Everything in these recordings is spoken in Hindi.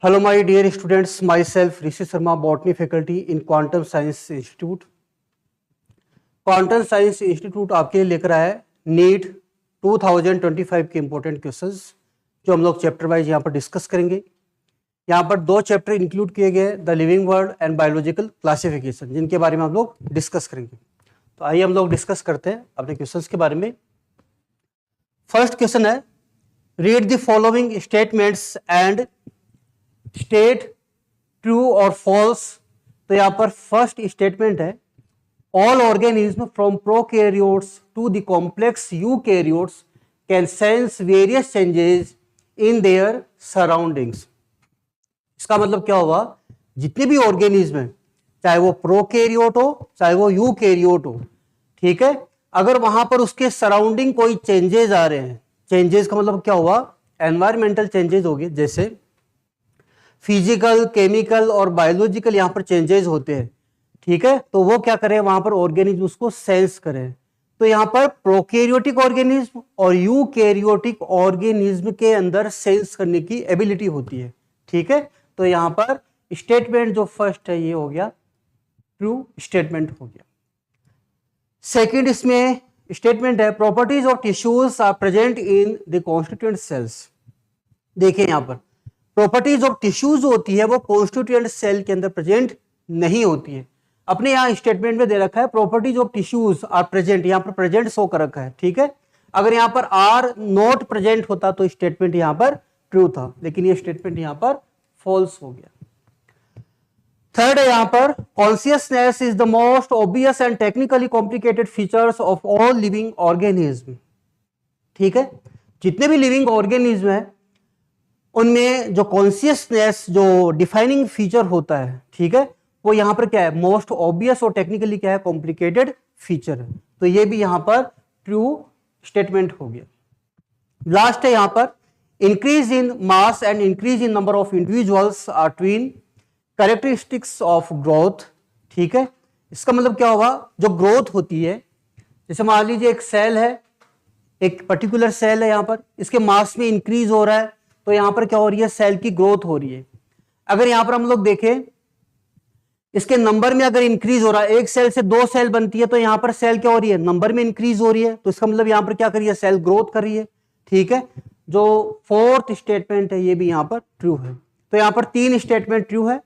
Hello, my dear students. Myself, Rishi Sharma, Botany faculty in Quantum Science Institute. Quantum science institute आपके लिए लेकर आया है नीट 2025 के इंपॉर्टेंट क्वेश्चंस जो हम लोग चैप्टर वाइज यहाँ पर डिस्कस करेंगे। यहाँ पर दो चैप्टर इंक्लूड किए गए, the living world and biological classification, जिनके बारे में हम लोग डिस्कस करेंगे। तो आइए हम लोग डिस्कस करते हैं अपने क्वेश्चंस के बारे में। फर्स्ट क्वेश्चन है, read the following statements and state true और फॉल्स। तो यहाँ पर फर्स्ट स्टेटमेंट है, all organisms from prokaryotes to the complex eukaryotes can sense various changes in their surroundings। इसका मतलब क्या हुआ, जितने भी ऑर्गेनिज्म हैं, चाहे वो प्रोकैरियोट हो चाहे वो यूकैरियोट हो, ठीक है, अगर वहां पर उसके सराउंडिंग कोई चेंजेस आ रहे हैं, चेंजेस का मतलब क्या हुआ, एनवायरमेंटल चेंजेस हो गए, जैसे फिजिकल, केमिकल और बायोलॉजिकल यहाँ पर चेंजेस होते हैं, ठीक है, तो वो क्या करें, वहां पर ऑर्गेनिज्म उसको सेंस करें। तो यहां पर प्रोकैरियोटिक ऑर्गेनिज्म और यूकैरियोटिक ऑर्गेनिज्म के अंदर सेंस करने की एबिलिटी होती है, ठीक है। तो यहां पर स्टेटमेंट जो फर्स्ट है ये हो गया ट्रू स्टेटमेंट हो गया। सेकंड इसमें स्टेटमेंट है, properties of tissues are present in the constituent cells. देखिए यहां पर प्रॉपर्टीज ऑफ टिश्यूज होती है वो कॉन्स्टिट्यूएंट सेल के अंदर प्रेजेंट नहीं होती है। अपने यहाँ स्टेटमेंट में दे रखा है properties of tissues are present, यहाँ पर प्रेजेंट शो कर रखा है, ठीक है। अगर यहाँ पर आर नॉट प्रेजेंट होता तो स्टेटमेंट यहाँ पर ट्रू था, लेकिन ये स्टेटमेंट यहाँ पर फॉल्स हो गया। थर्ड है यहाँ पर, consciousness is the most obvious and technically complicated features of all living organism, ठीक है। जितने भी लिविंग ऑर्गेनिज्म है उनमें जो कॉन्शियसनेस जो डिफाइनिंग फीचर होता है, ठीक है, वो यहां पर क्या है, मोस्ट ऑब्वियस और टेक्निकली क्या है, कॉम्प्लिकेटेड फीचर है। तो ये भी यहां पर ट्रू स्टेटमेंट हो गया। लास्ट है यहां पर, increase in mass and increase in number of individuals are twin characteristics of growth, ठीक है। इसका मतलब क्या होगा, जो ग्रोथ होती है, जैसे मान लीजिए एक सेल है, एक पर्टिकुलर सेल है, यहां पर इसके मास में इंक्रीज हो रहा है, तो यहां पर क्या हो रही है, सेल की ग्रोथ हो रही है। अगर यहां पर हम लोग देखें इसके नंबर में अगर इंक्रीज हो रहा है, एक सेल से दो सेल बनती है, तो यहां पर सेल क्या हो रही है, नंबर में इंक्रीज हो रही है, तो इसका मतलब यहां पर क्या कर रही है, सेल ग्रोथ कर रही है, ठीक है। जो फोर्थ स्टेटमेंट है ये भी यहां पर ट्रू है। तो यहां पर तीन स्टेटमेंट ट्रू है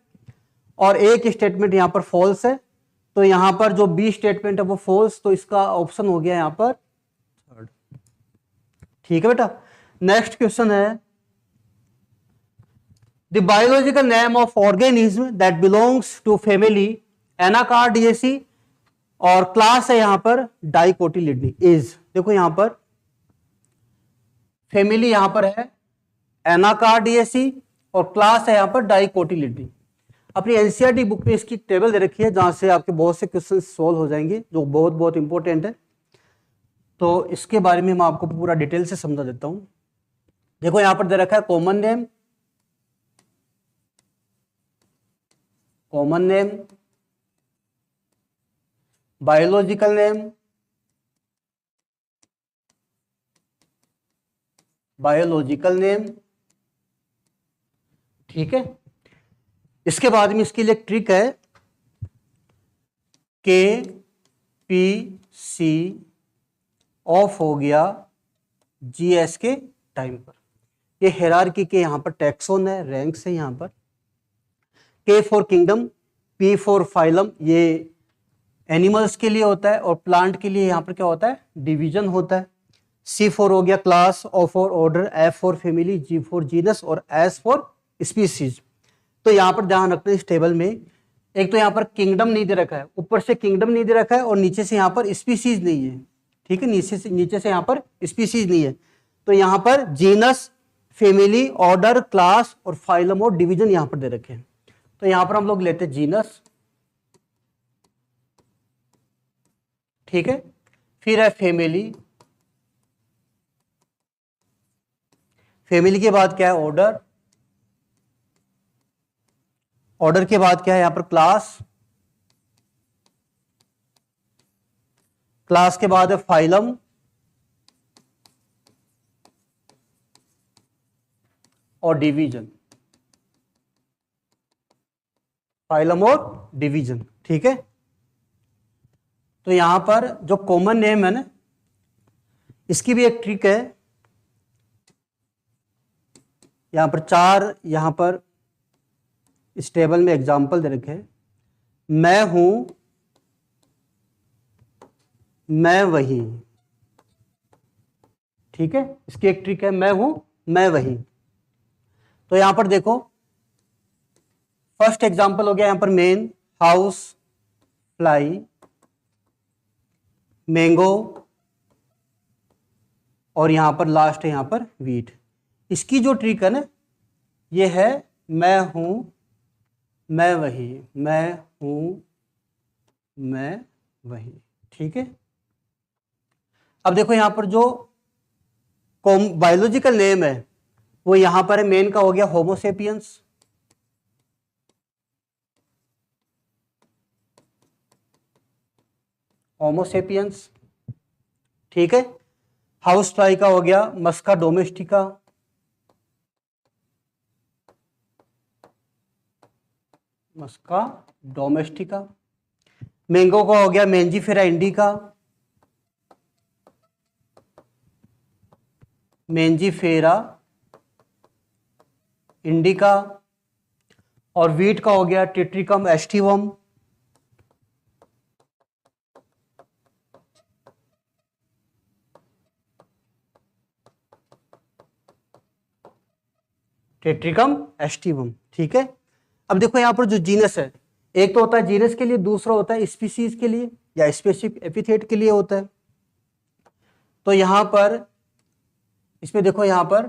और एक स्टेटमेंट यहां पर फॉल्स है। तो यहां पर जो बी स्टेटमेंट है वो फॉल्स, तो इसका ऑप्शन हो गया यहां पर थर्ड, ठीक है बेटा। नेक्स्ट क्वेश्चन है, the biological name of organism that belongs to family Anacardiaceae और क्लास है यहां पर डाइकोटिलिडनी इज, देखो यहां पर फैमिली यहां पर है एनाकार्डियेसी और क्लास है यहां पर डाइकोटिलिडनी। अपनी एनसीईआरटी बुक में इसकी टेबल दे रखी है जहां से आपके बहुत से क्वेश्चन सॉल्व हो जाएंगे, जो बहुत बहुत इंपॉर्टेंट है। तो इसके बारे में मैं आपको पूरा डिटेल से समझा देता हूं। देखो यहां पर दे रखा है common name, common name, biological name, biological name, ठीक है। इसके बाद में इसके लिए एक ट्रिक है, के पी सी ऑफ हो गया जीएस के टाइम पर। ये हायरार्की के यहां पर टैक्सोन है, रैंक्स है यहां पर। K for kingdom, P for phylum, ये एनिमल्स के लिए होता है, और प्लांट के लिए यहां पर क्या होता है, डिवीजन होता है। C फॉर हो गया class, O for order, F for family, G for genus और S फॉर स्पीसीज। तो यहां पर ध्यान रखना इस टेबल में, एक तो यहां पर किंगडम नहीं दे रखा है, ऊपर से किंगडम नहीं दे रखा है और नीचे से यहां पर स्पीसीज नहीं है, ठीक है, नीचे से यहां पर स्पीसीज नहीं है। तो यहां पर जीनस, फैमिली, ऑर्डर, क्लास और फाइलम और डिवीजन यहां पर दे रखे हैं। तो यहां पर हम लोग लेते हैं जीनस, ठीक है, फिर है फैमिली, फैमिली के बाद क्या है ऑर्डर, ऑर्डर के बाद क्या है यहां पर क्लास, क्लास के बाद है फाइलम, और डिवीजन। फाइलम और डिवीजन। ठीक है, तो यहां पर जो कॉमन नेम है ना, इसकी भी एक ट्रिक है। यहां पर 4 यहां पर इस टेबल में एग्जाम्पल दे रखे हैं। मैं हूं, मैं वही। ठीक है, इसकी एक ट्रिक है, मैं हूं, मैं वही। तो यहां पर देखो, फर्स्ट एग्जाम्पल हो गया यहां पर मेन, हाउस फ्लाई, मैंगो, और यहां पर लास्ट है यहां पर वीट। इसकी जो ट्रिक है ना, ये है मैं हूं, मैं वही, मैं हूं, मैं वही। ठीक है, अब देखो यहां पर जो बायोलॉजिकल नेम है वो यहां पर है, मेन का हो गया होमोसेपियंस, होमोसेपियंस। ठीक है, हाउस फ्लाई का हो गया मस्का डोमेस्टिका, मस्का डोमेस्टिका। मैंगो का हो गया मेंजीफेरा इंडिका, मेंजीफेरा इंडिका। और वीट का हो गया टेट्रिकम एस्टिवम, टेट्रिकम एस्टिवम। ठीक है, अब देखो यहां पर जो जीनस है, एक तो होता है जीनस के लिए, दूसरा होता है स्पीसीज के लिए या स्पेसिफिक एपिथेट के लिए होता है। तो यहां पर इसमें देखो, यहां पर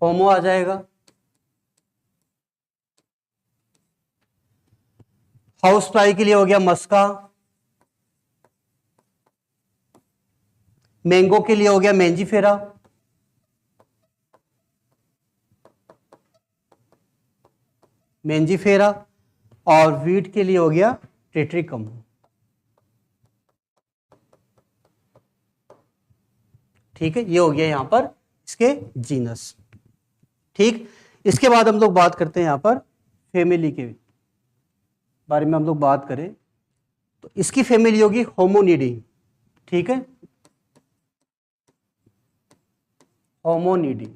होमो आ जाएगा, हाउस फ्लाई के लिए हो गया मस्का, मैंगो के लिए हो गया मेंजीफेरा, मेंजीफेरा, और वीट के लिए हो गया टेट्रिकम। ठीक है, ये हो गया यहां पर इसके जीनस। ठीक, इसके बाद हम लोग बात करते हैं यहां पर फैमिली के बारे में। हम लोग बात करें तो इसकी फैमिली होगी होमोनिडी। ठीक है, होमोनिडी।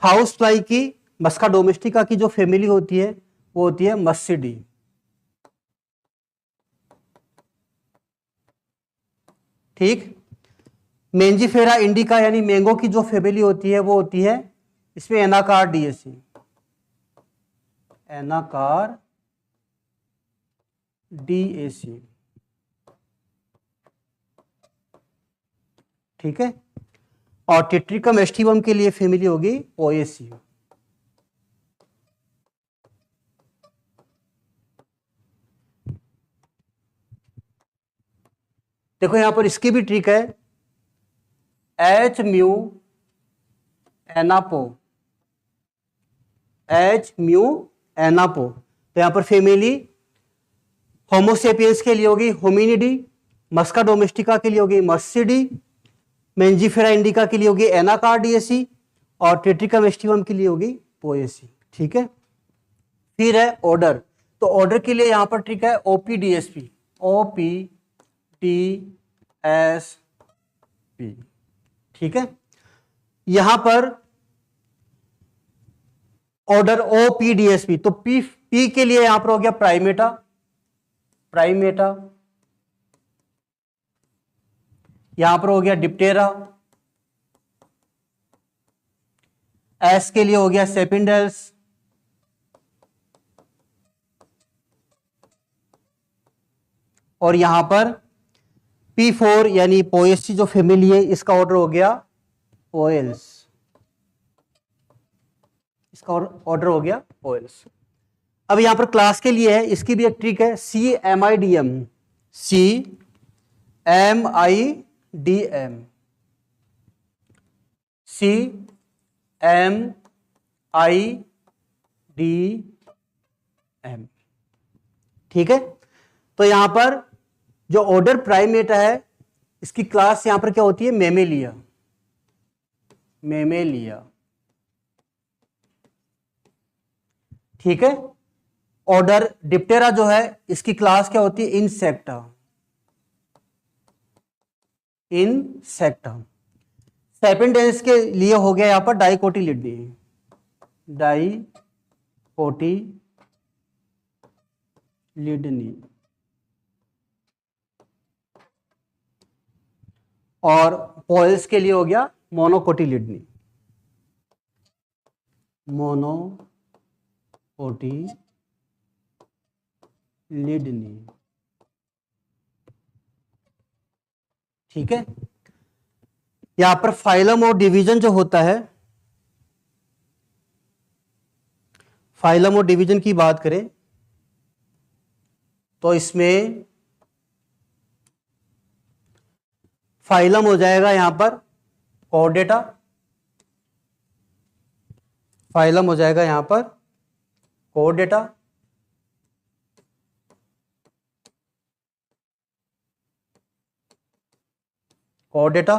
हाउस फ्लाई की, मस्का डोमेस्टिका की जो फैमिली होती है वो होती है मस्सिडी। ठीक, मेंजीफेरा इंडिका यानी मैंगो की जो फैमिली होती है वो होती है इसमें एनाकार डीएसी, एनाकार डीएसी। ठीक है, और टेट्रिकम एस्टिवम के लिए फैमिली होगी ओएसी। देखो यहां पर इसकी भी ट्रिक है, एच म्यू एनापो, एच म्यू एनापो। तो यहां पर फैमिली होमोसेपियंस के लिए होगी होमिनिडी, मस्का डोमेस्टिका के लिए होगी मर्सिडी, मेंजीफेरा इंडिका के लिए होगी एनाकार्डियसी, और टेट्रिकम एस्टिवम के लिए होगी पोएसी। ठीक है, फिर है ऑर्डर। तो ऑर्डर के लिए यहां पर ट्रिक है ओपीडीएसपी, ओपीडीएसपी। ठीक है, यहां पर ऑर्डर ओपीडीएसपी, तो पी के लिए यहां पर हो गया प्राइमेटा, प्राइमेटा। यहां पर हो गया डिप्टेरा, एस के लिए हो गया सेपिंडल्स, और यहां पर P4 यानी पोएसी जो फैमिली है इसका ऑर्डर हो गया पोएल्स, इसका ऑर्डर हो गया पोएल्स। अब यहां पर क्लास के लिए है, इसकी भी एक ट्रिक है, CMIDM, CMIDM, CMIDM। ठीक है, तो यहां पर जो ऑर्डर प्राइमेटा है इसकी क्लास यहां पर क्या होती है, मेमेलिया, मेमेलिया। ठीक है। ऑर्डर डिप्टेरा जो है इसकी क्लास क्या होती है, इंसेक्टा। इंसेक्टा। सेपेंडेंस के लिए हो गया यहां पर डाइकोटिलिडनी। डाइकोटिलिडनी। और पॉइल्स के लिए हो गया मोनोकोटिलिडनी। मोनोकोटिलिडनी। ठीक है। यहां पर फाइलम और डिवीजन जो होता है, फाइलम और डिवीजन की बात करें तो इसमें फाइलम हो जाएगा यहां पर कॉर्डेटा। फाइलम हो जाएगा यहां पर कॉर्डेटा। कॉर्डेटा।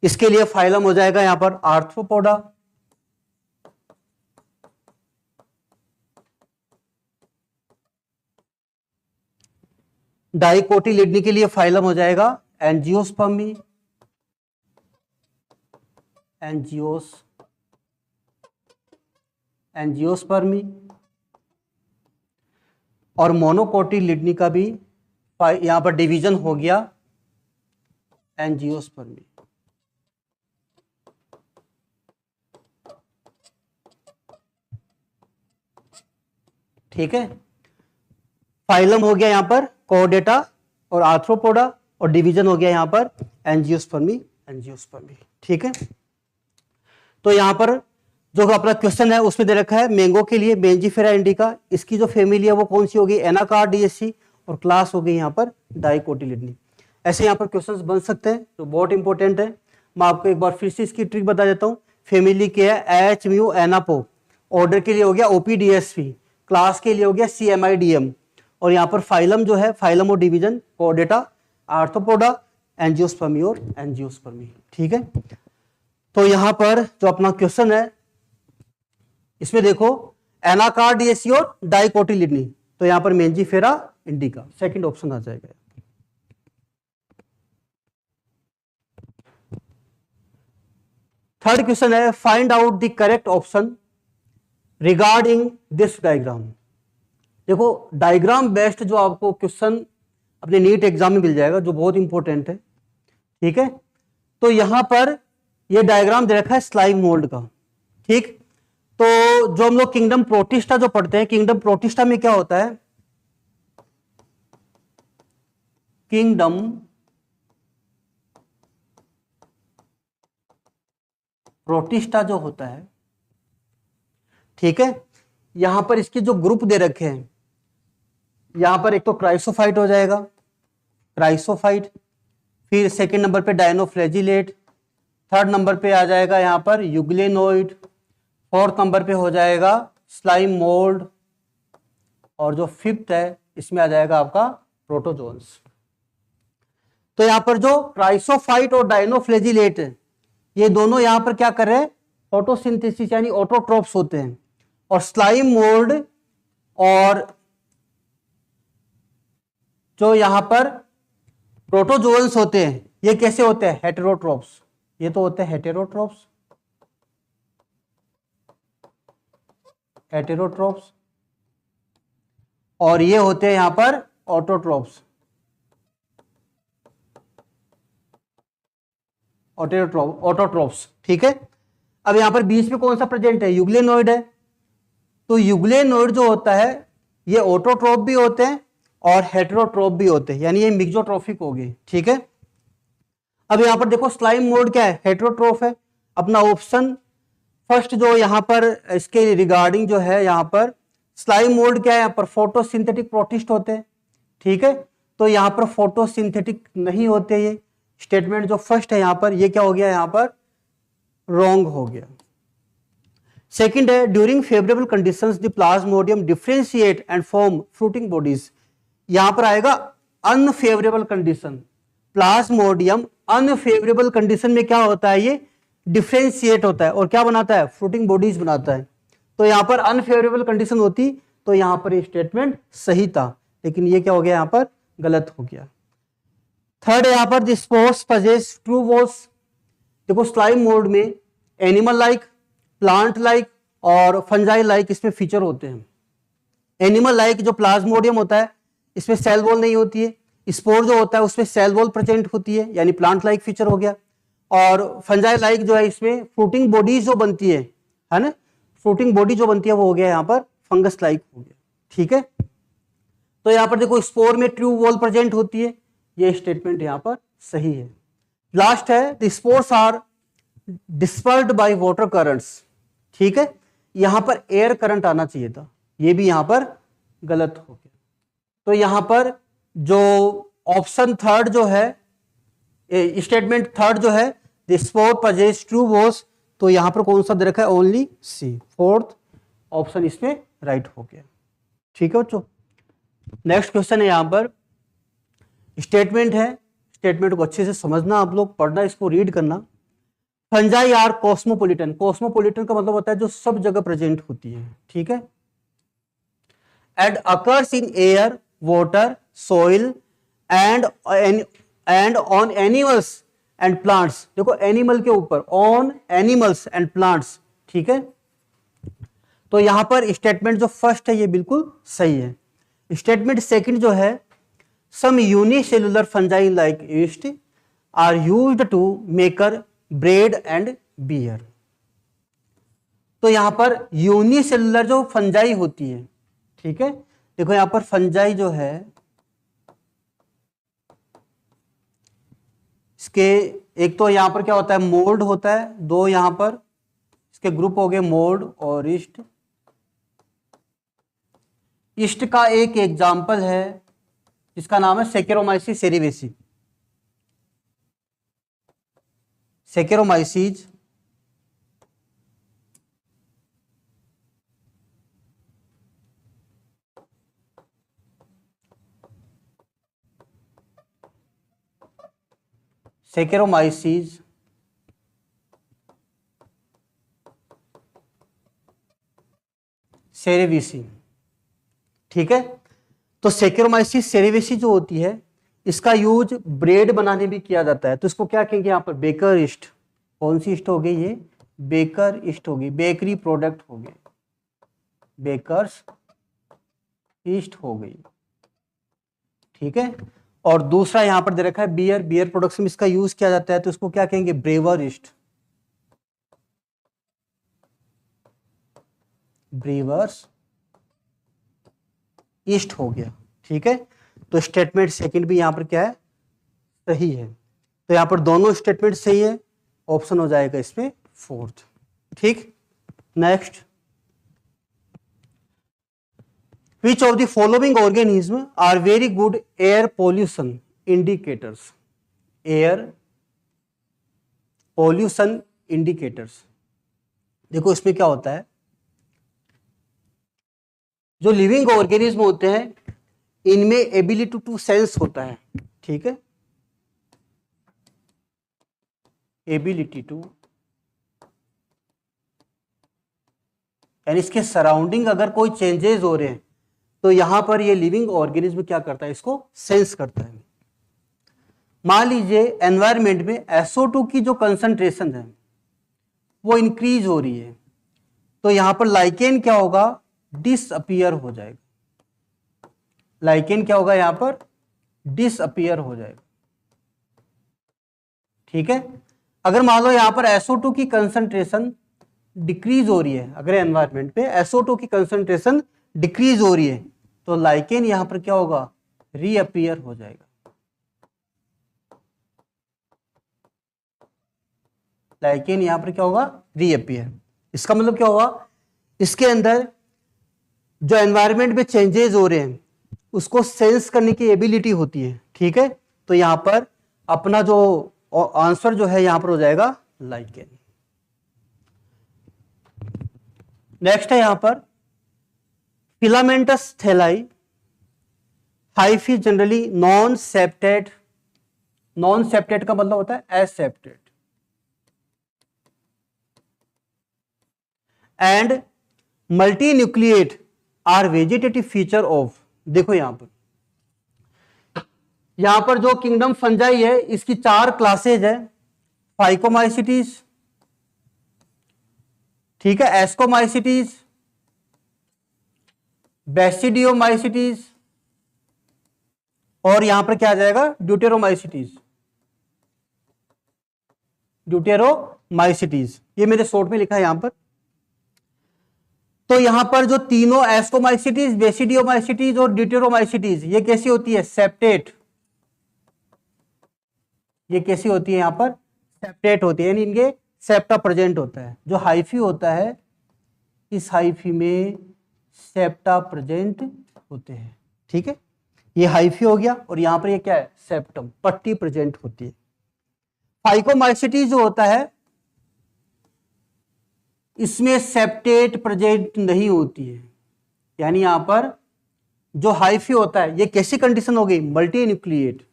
इसके लिए फाइलम हो जाएगा यहां पर आर्थ्रोपोडा। डाइकोटिलिडनी के लिए फाइलम हो जाएगा एंजियोस्पर्मी। एंजियोस्पर्मी। और मोनोकोटिलिडनी का भी यहां पर डिवीजन हो गया एंजियोस्पर्मी। ठीक है। फाइलम हो गया यहां पर कॉर्डेटा और आर्थ्रोपोडा, और डिवीजन हो गया यहां पर एंजियोस्पर्मी। ठीक है। तो यहां पर जो अपना क्वेश्चन है उसमें दे रखा है मैंगो के लिए बेंजीफेरा इंडिका, इसकी जो फैमिली है वो कौन सी होगी, एनाकार्डियेसी, और क्लास हो गई यहां पर डाइकोटिलिडनी। ऐसे यहां पर क्वेश्चंस बन सकते हैं जो बहुत इंपॉर्टेंट है। मैं आपको एक बार फिर से इसकी ट्रिक बता देता हूं। फैमिली क्या है, एच म्यू एनापो, ऑर्डर के लिए हो गया ओपीडीएसपी, क्लास के लिए हो गया सीएमआईडीएम, और यहां पर फाइलम जो है, फाइलम और डिवीजन कॉर्डेटा, आर्थ्रोपोडा, एंजियोस्पर्मी और एंजियोस्पर्मी। ठीक है। तो यहां पर जो अपना क्वेश्चन है इसमें देखो एनाकार्डियेसी और डाइकोटिलिडनी, तो यहां पर मेंजीफेरा इंडिका सेकंड ऑप्शन आ जाएगा। थर्ड क्वेश्चन है find out the correct option regarding this diagram. देखो डायग्राम बेस्ड जो आपको क्वेश्चन अपने नीट एग्जाम में मिल जाएगा जो बहुत इंपॉर्टेंट है। ठीक है। तो यहां पर ये डायग्राम दे रखा है स्लाइम मोल्ड का। ठीक। तो जो हम लोग किंगडम प्रोटिस्टा जो पढ़ते हैं, किंगडम प्रोटिस्टा में क्या होता है, किंगडम प्रोटिस्टा जो होता है, ठीक है, यहां पर इसके जो ग्रुप दे रखे हैं, यहां पर एक तो क्राइसोफाइट हो जाएगा, क्राइसोफाइट, फिर सेकंड नंबर पे डायनोफ्लैजिलेट, थर्ड नंबर पे आ जाएगा यहां पर यूग्लेनोइड, फोर्थ नंबर पे हो जाएगा स्लाइम मोल्ड, और जो फिफ्थ है इसमें आ जाएगा आपका प्रोटोजोन्स। तो यहां पर जो क्राइसोफाइट और डायनोफ्लैजिलेट है, ये दोनों यहां पर क्या कर रहे हैं, फोटोसिंथेसिस यानी ऑटोट्रोप्स होते हैं, और स्लाइम मोल्ड और जो यहां पर प्रोटोजोन्स होते हैं ये कैसे होते हैं, हेटेरोट्रोप्स। ये तो होते हैं हेटेरोट्रोप्स, हेटेरोट्रोप्स, और ये होते हैं यहां पर ऑटोट्रोप्स, ऑटोट्रोप्स। ठीक है। अब यहां पर बीच में कौन सा प्रेजेंट है, यूग्लेनोइड है। तो यूग्लेनोइड जो होता है ये ऑटोट्रोप भी होते हैं और हेटेरोट्रोप भी होते हैं, यानी ये मिक्सोट्रोफिक हो गए। ठीक है। अब यहां पर देखो स्लाइम मोल्ड क्या है, हेटेरोट्रोफ है। अपना ऑप्शन फर्स्ट जो यहां पर इसके रिगार्डिंग जो है, यहां पर स्लाइम मोल्ड क्या है, यहां पर फोटोसिंथेटिक प्रोटिस्ट होते हैं। ठीक है। तो यहां पर फोटोसिंथेटिक नहीं होते, ये स्टेटमेंट जो फर्स्ट है यहां पर ये क्या हो गया, यहां पर रॉन्ग हो गया। सेकंड है during favourable conditions the Plasmodium differentiate and form fruiting bodies. यहां पर आएगा unfavourable condition, Plasmodium unfavourable condition में क्या होता है, ये डिफरेंशिएट होता है और क्या बनाता है, फ्रूटिंग बॉडीज बनाता है। तो यहाँ पर अनफेवरेबल कंडीशन होती तो यहाँ पर ये स्टेटमेंट सही था, लेकिन ये क्या हो गया, यहाँ पर गलत हो गया। थर्ड यहाँ पर the spores possess true walls. देखो स्लाइम मोड में एनिमल लाइक, प्लांट लाइक और फंजाई लाइक इसमें फीचर होते हैं। एनिमल लाइक जो प्लाज्मोडियम होता है इसमें सेल वॉल नहीं होती है, स्पोर जो होता है उसमें सेल वॉल प्रेजेंट होती है, यानी प्लांट लाइक फीचर हो गया। और फंजाई लाइक जो है इसमें फ्रूटिंग बॉडीज जो बनती है ना, फ्रूटिंग बॉडी जो बनती है वो हो गया यहाँ पर फंगस लाइक हो गया। ठीक है, तो यहाँ पर देखो स्पोर में ट्रू वॉल प्रेजेंट होती है, ये स्टेटमेंट यहाँ पर सही है। लास्ट है the spores are dispersed by water currents. ठीक है, यहां पर एयर करंट आना चाहिए था, ये भी यहां पर गलत हो गया। तो यहां पर जो ऑप्शन थर्ड जो है, स्टेटमेंट थर्ड जो है the spore possess true walls, तो यहां पर कौन सा दे रखा है, ओनली सी, फोर्थ ऑप्शन इसमें राइट हो गया। ठीक है बच्चों, नेक्स्ट क्वेश्चन है, यहां पर स्टेटमेंट है, स्टेटमेंट को अच्छे से समझना, आप लोग पढ़ना, इसको रीड करना। Fungi are cosmopolitan. कॉस्मोपोलिटन का मतलब होता है जो सब जगह प्रेजेंट होती है। ठीक है, and occurs in air, water, soil and on animals and plants. देखो एनिमल के ऊपर, ऑन एनिमल्स एंड प्लांट्स। ठीक है, तो यहां पर स्टेटमेंट जो फर्स्ट है ये बिल्कुल सही है। स्टेटमेंट सेकंड जो है, some unicellular fungi like yeast are used to maker bread and beer. तो यहां पर यूनिसेलुलर जो फंजाई होती है, ठीक है, देखो यहां पर फंजाई जो है इसके एक तो यहां पर क्या होता है, मोल्ड होता है, दो यहां पर इसके ग्रुप हो गए मोल्ड और ईस्ट। ईस्ट का एक एग्जाम्पल है जिसका नाम है सेकेरोमाइसिस सेरेवेसी। Saccharomyces Saccharomyces सेरेवेसी। ठीक है, तो सेकेरोमाइसिस सेरेवेसी जो होती है इसका यूज ब्रेड बनाने भी किया जाता है। तो इसको क्या कहेंगे यहाँ पर, बेकर ईस्ट। कौन सी ईस्ट हो गई ये, बेकर ईस्ट हो गई, बेकरी प्रोडक्ट हो गए, बेकर्स ईस्ट हो गई। ठीक है, और दूसरा यहां पर दे रखा है बियर, बियर प्रोडक्शन में इसका यूज किया जाता है, तो इसको क्या कहेंगे, ब्रेवर ईस्ट, ब्रेवर्स ईस्ट हो गया। ठीक है, तो स्टेटमेंट सेकंड भी यहां पर क्या है, सही है। तो यहां पर दोनों स्टेटमेंट सही है, ऑप्शन हो जाएगा इसमें फोर्थ। ठीक, next, which of the following organism are very good air pollution indicators? air pollution indicators। देखो इसमें क्या होता है, जो लिविंग ऑर्गेनिज्म होते हैं इनमें एबिलिटी टू सेंस होता है। ठीक है, एबिलिटी टू, यानी इसके सराउंडिंग अगर कोई चेंजेस हो रहे हैं तो यहां पर ये लिविंग ऑर्गेनिज्म क्या करता है, इसको सेंस करता है। मान लीजिए एनवायरनमेंट में SO2 की जो कंसंट्रेशन है वो इंक्रीज हो रही है, तो यहां पर लाइकेन क्या होगा, डिसअपीयर हो जाएगा। लाइकेन क्या होगा, यहां पर डिसअपीयर हो जाएगा। ठीक है, अगर मान लो यहां पर SO2 की कंसंट्रेशन डिक्रीज हो रही है, अगर एनवायरनमेंट पे SO2 की कंसंट्रेशन डिक्रीज हो रही है तो लाइकेन यहां पर क्या होगा, रीअपीयर हो जाएगा। लाइकेन यहां पर क्या होगा, रीअपीयर। इसका मतलब क्या होगा, इसके अंदर जो एनवायरनमेंट में चेंजेस हो रहे हैं उसको सेंस करने की एबिलिटी होती है। ठीक है, तो यहां पर अपना जो आंसर जो है यहां पर हो जाएगा लाइकेन। नेक्स्ट है यहां पर filamentous thalli hyphae generally non septate. Non septate का मतलब होता है aseptate and multinucleate are vegetative feature of, देखो यहां पर जो किंगडम फंजाई है इसकी 4 क्लासेज है, फाइकोमाइसिटीज, ठीक है, एस्कोमाइसिटीज, बेसिडियोमाइसिटीज और यहां पर क्या आ जाएगा ड्यूटेरोमाइसिटीज, ड्यूटेरोमाइसिटीज, ये मेरे शॉर्ट में लिखा है यहां पर। तो यहां पर जो तीनों एस्कोमाइसिटीज, बेसिडियोमाइसिटीज और ड्यूटेरोमाइसिटीज ये कैसी होती है, सेप्टेट, ये कैसी होती है यहां पर, सेप्टेट होती है, यानी इनके सेप्टा प्रेजेंट होता है। जो हाइफी होता है इस हाइफी में सेप्टा प्रेजेंट होते हैं, ठीक है, ये हाइफी हो गया और यहां पर ये क्या है, सेप्टम, पट्टी प्रेजेंट होती है। फाइकोमाइसिटीज जो होता है इसमें सेप्टेट प्रेजेंट नहीं होती है, यानी यहां पर जो हाइफी होता है ये कैसी कंडीशन हो गई, multi nucleate,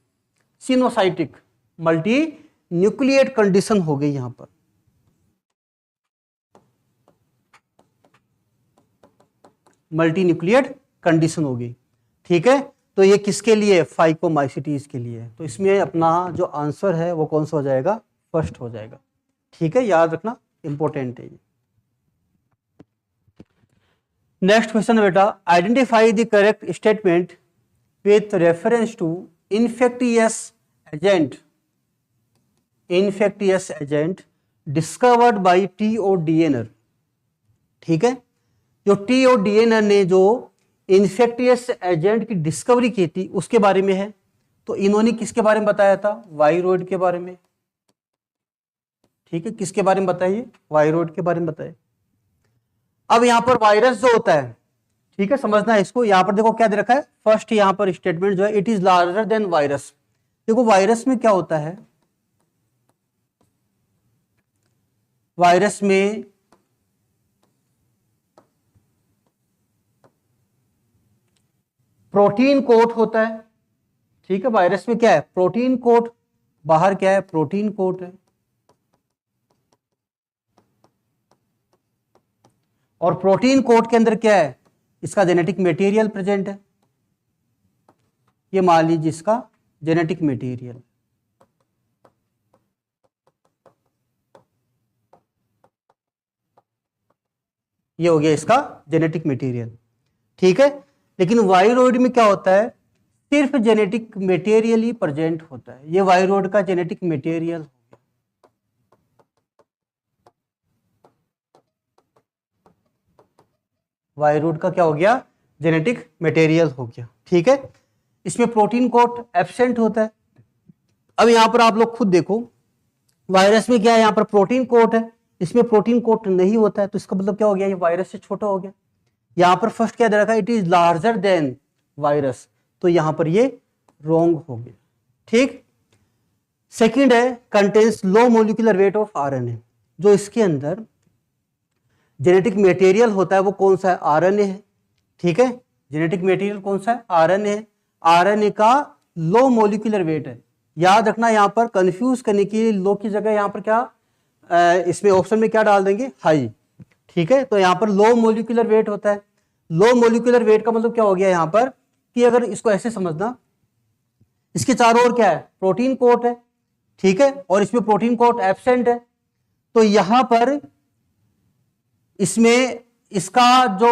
coenocytic multi nucleate condition हो गई यहां पर। मल्टी न्यूक्लिएट कंडीशन हो गई, ठीक है। तो ये किसके लिए, फाइकोमाइसिटीज के लिए। तो इसमें अपना जो आंसर है वो कौन सा हो जाएगा, फर्स्ट हो जाएगा, ठीक है, याद रखना, इंपॉर्टेंट है ये। नेक्स्ट क्वेश्चन बेटा, identify the correct statement with reference to infectious agent discovered by T O. Diener, ठीक है। जो टी.ओ. डीएनर ने जो इन्फेक्टियस एजेंट की डिस्कवरी की थी उसके बारे में है। तो इन्होंने किसके बारे में बताया था, वायरॉइड के बारे में, ठीक है, किसके बारे में बताइए, वायरॉइड के बारे में बताइए। अब यहां पर वायरस जो होता है, ठीक है, समझना है इसको। यहां पर देखो क्या दे रखा है, फर्स्ट यहां पर स्टेटमेंट जो है, it is larger than virus. देखो वायरस में क्या होता है, वायरस में प्रोटीन कोट होता है, ठीक है, वायरस में क्या है, प्रोटीन कोट, बाहर क्या है, प्रोटीन कोट है, और प्रोटीन कोट के अंदर क्या है, इसका जेनेटिक मटेरियल प्रेजेंट है। ये मान लीजिए इसका जेनेटिक मटेरियल, ये हो गया इसका जेनेटिक मटेरियल, ठीक है। लेकिन वायरॉइड में क्या होता है, सिर्फ जेनेटिक मटेरियल ही प्रेजेंट होता है। ये वायरॉइड का जेनेटिक मटेरियल, वायरॉइड का क्या हो गया, जेनेटिक मटेरियल हो गया, ठीक है। इसमें प्रोटीन कोट एब्सेंट होता है। अब यहां पर आप लोग खुद देखो, वायरस में क्या है, यहां पर प्रोटीन कोट है, इसमें प्रोटीन कोट नहीं होता है, तो इसका मतलब क्या हो गया, ये वायरस से छोटा हो गया। यहां पर फर्स्ट क्या दे रखा है, it is larger than virus, तो यहां पर ये रॉन्ग हो गया, ठीक। सेकंड है, contains low molecular weight of RNA. जो इसके अंदर जेनेटिक मटेरियल होता है वो कौन सा है, आरएनए है, ठीक है। जेनेटिक मटेरियल कौन सा है, आरएनए है। आरएनए का लो मोलिकुलर वेट है। याद रखना, यहां पर कंफ्यूज करने के लिए लो की जगह यहां पर क्या, इसमें ऑप्शन में क्या डाल देंगे, हाई, ठीक है। तो यहां पर लो मोलिकुलर वेट होता है। लो मोलिकुलर वेट का मतलब क्या हो गया यहां पर, कि अगर इसको ऐसे समझना, इसके चारों ओर क्या है, प्रोटीन कोट है, ठीक है, और इसमें प्रोटीन कोट एब्सेंट है। तो यहां पर इसमें इसका जो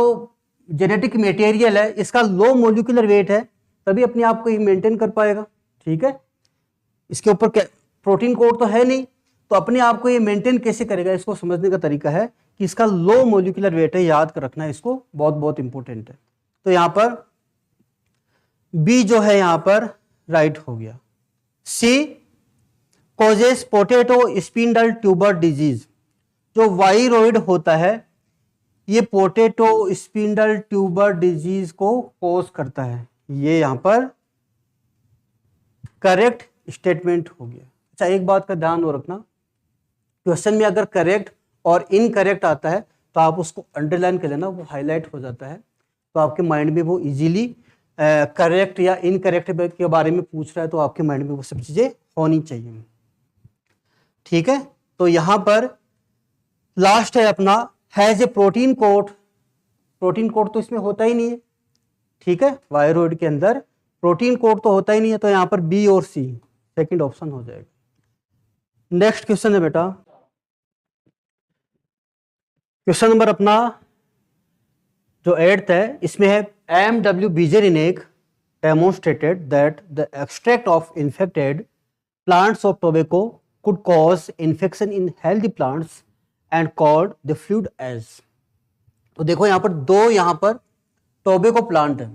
जेनेटिक मटेरियल है इसका लो मोलिकुलर वेट है, तभी अपने आप को ये मेंटेन कर पाएगा, ठीक है। इसके ऊपर प्रोटीन कोट तो है नहीं, तो अपने आप को ये मेंटेन कैसे करेगा, इसको समझने का तरीका है कि इसका लो मोलिकुलर वेट है, याद कर रखना है इसको, बहुत बहुत इंपॉर्टेंट है। तो यहां पर बी जो है यहां पर राइट हो गया। C causes potato spindle tuber disease. जो वायरॉइड होता है ये पोटैटो स्पिंडल ट्यूबर डिजीज को कॉज करता है, ये यहां पर करेक्ट स्टेटमेंट हो गया। अच्छा, एक बात का ध्यान रखना, क्वेश्चन में अगर करेक्ट और इनकरेक्ट आता है तो आप उसको अंडरलाइन कर लेना, वो हाईलाइट हो जाता है, तो आपके माइंड में वो इजीली करेक्ट या इनकरेक्ट के बारे में पूछ रहा है तो आपके माइंड में वो सब चीजें होनी चाहिए, ठीक है। तो यहां पर लास्ट है अपना, has a protein coat protein code तो इसमें होता ही नहीं है, ठीक है, वायरोइड के अंदर प्रोटीन कोड तो होता ही नहीं है, तो यहाँ पर बी और सी सेकंड ऑप्शन हो जाएगा। नेक्स्ट क्वेश्चन है बेटा, क्वेश्चन नंबर अपना जो 8th है, इसमें है M.W. Beijerinck demonstrated that the extract of infected plants of tobacco could cause infection in healthy plants and called the fluid as। तो देखो यहाँ पर दो, यहाँ पर टोबैको प्लांट है,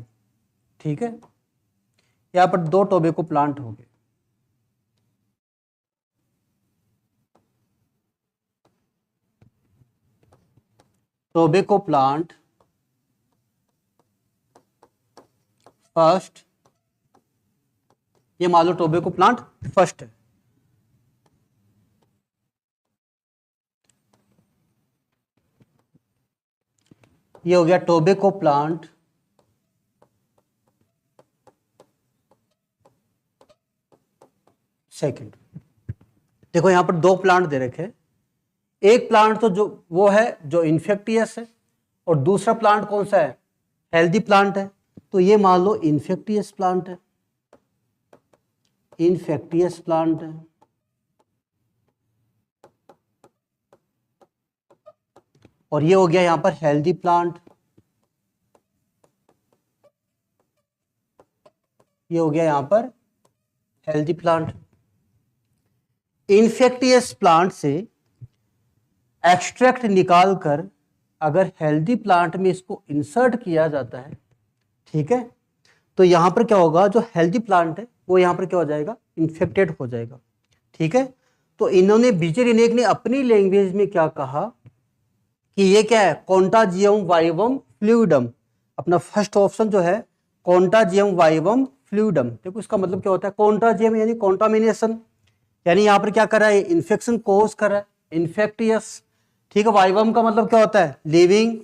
ठीक है, यहाँ पर दो टोबैको प्लांट हो गए, टोबैको प्लांट फर्स्ट, ये मान लो टोबैको प्लांट फर्स्ट है, ये हो गया टोबैको प्लांट सेकंड। देखो यहां पर दो प्लांट दे रखे हैं, एक प्लांट तो जो वो है जो इन्फेक्टियस है, और दूसरा प्लांट कौन सा है, हेल्दी प्लांट है, तो ये मान लो इन्फेक्टियस प्लांट है, इन्फेक्टियस प्लांट है, और ये हो गया यहां पर हेल्दी प्लांट, ये हो गया यहां पर हेल्दी प्लांट। इन्फेक्टियस प्लांट से एक्सट्रैक्ट निकालकर अगर हेल्दी प्लांट में इसको इंसर्ट किया जाता है, ठीक है, तो यहां पर क्या होगा, जो हेल्दी प्लांट है वो यहां पर क्या हो जाएगा, इन्फेक्टेड हो जाएगा, ठीक है। तो इन्होंने बीजेरिनेक ने अपनी लैंग्वेज में क्या कहा कि ये क्या है, कॉन्टाजियम वाइवम फ्लूइडम, अपना फर्स्ट ऑप्शन जो है कॉन्टाजियम वाइवम फ्लूइडम। देखो इसका मतलब क्या होता है, कॉन्टाजियम यानी कॉन्टामिनेशन, यानी यहाँ पर क्या कर रहा है, इन्फेक्शन कोज कर रहा है, इन्फेक्टियस, ठीक है। वाइवम का मतलब क्या होता है, लिविंग,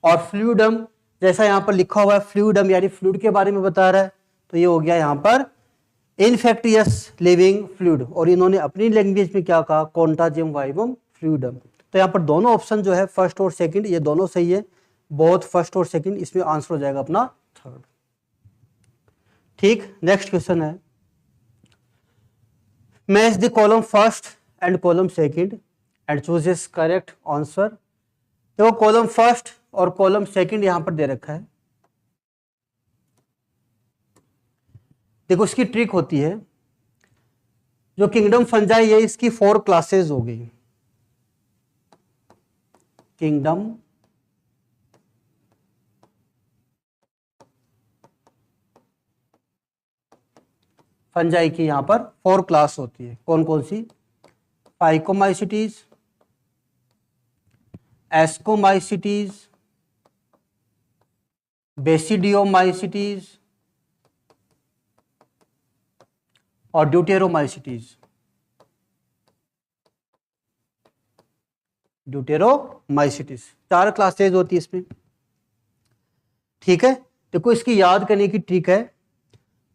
और फ्लूइडम जैसा यहाँ पर लिखा हुआ है फ्लूइडम यानी फ्लूइड के बारे में बता रहा है, तो ये हो गया यहाँ पर इन्फेक्टियस लिविंग फ्लूइड, और इन्होंने अपनी लैंग्वेज में क्या कहा, कॉन्टाजियम वाइवम फ्लूइडम। तो यहाँ पर दोनों ऑप्शन जो है फर्स्ट और सेकंड, ये दोनों सही है, बोथ फर्स्ट और सेकंड, इसमें आंसर हो जाएगा अपना थर्ड, ठीक। नेक्स्ट क्वेश्चन है, match the column first and column second and chooses correct answer. देखो कॉलम फर्स्ट और कॉलम सेकंड यहां पर दे रखा है, देखो इसकी ट्रिक होती है, जो किंगडम फंजाई है इसकी 4 क्लासेस हो गई, किंगडम फंजाई की यहां पर 4 क्लास होती है, कौन कौन सी, फाइकोमाइसिटीज, एस्कोमाइसिटीज, बेसिडियोमाइसिटीज और ड्यूटेरोमाइसिटीज, ड्यूटेरोमाइसिटीज 4 क्लासेज होती है इसमें, ठीक है। देखो इसकी याद करने की ट्रिक है,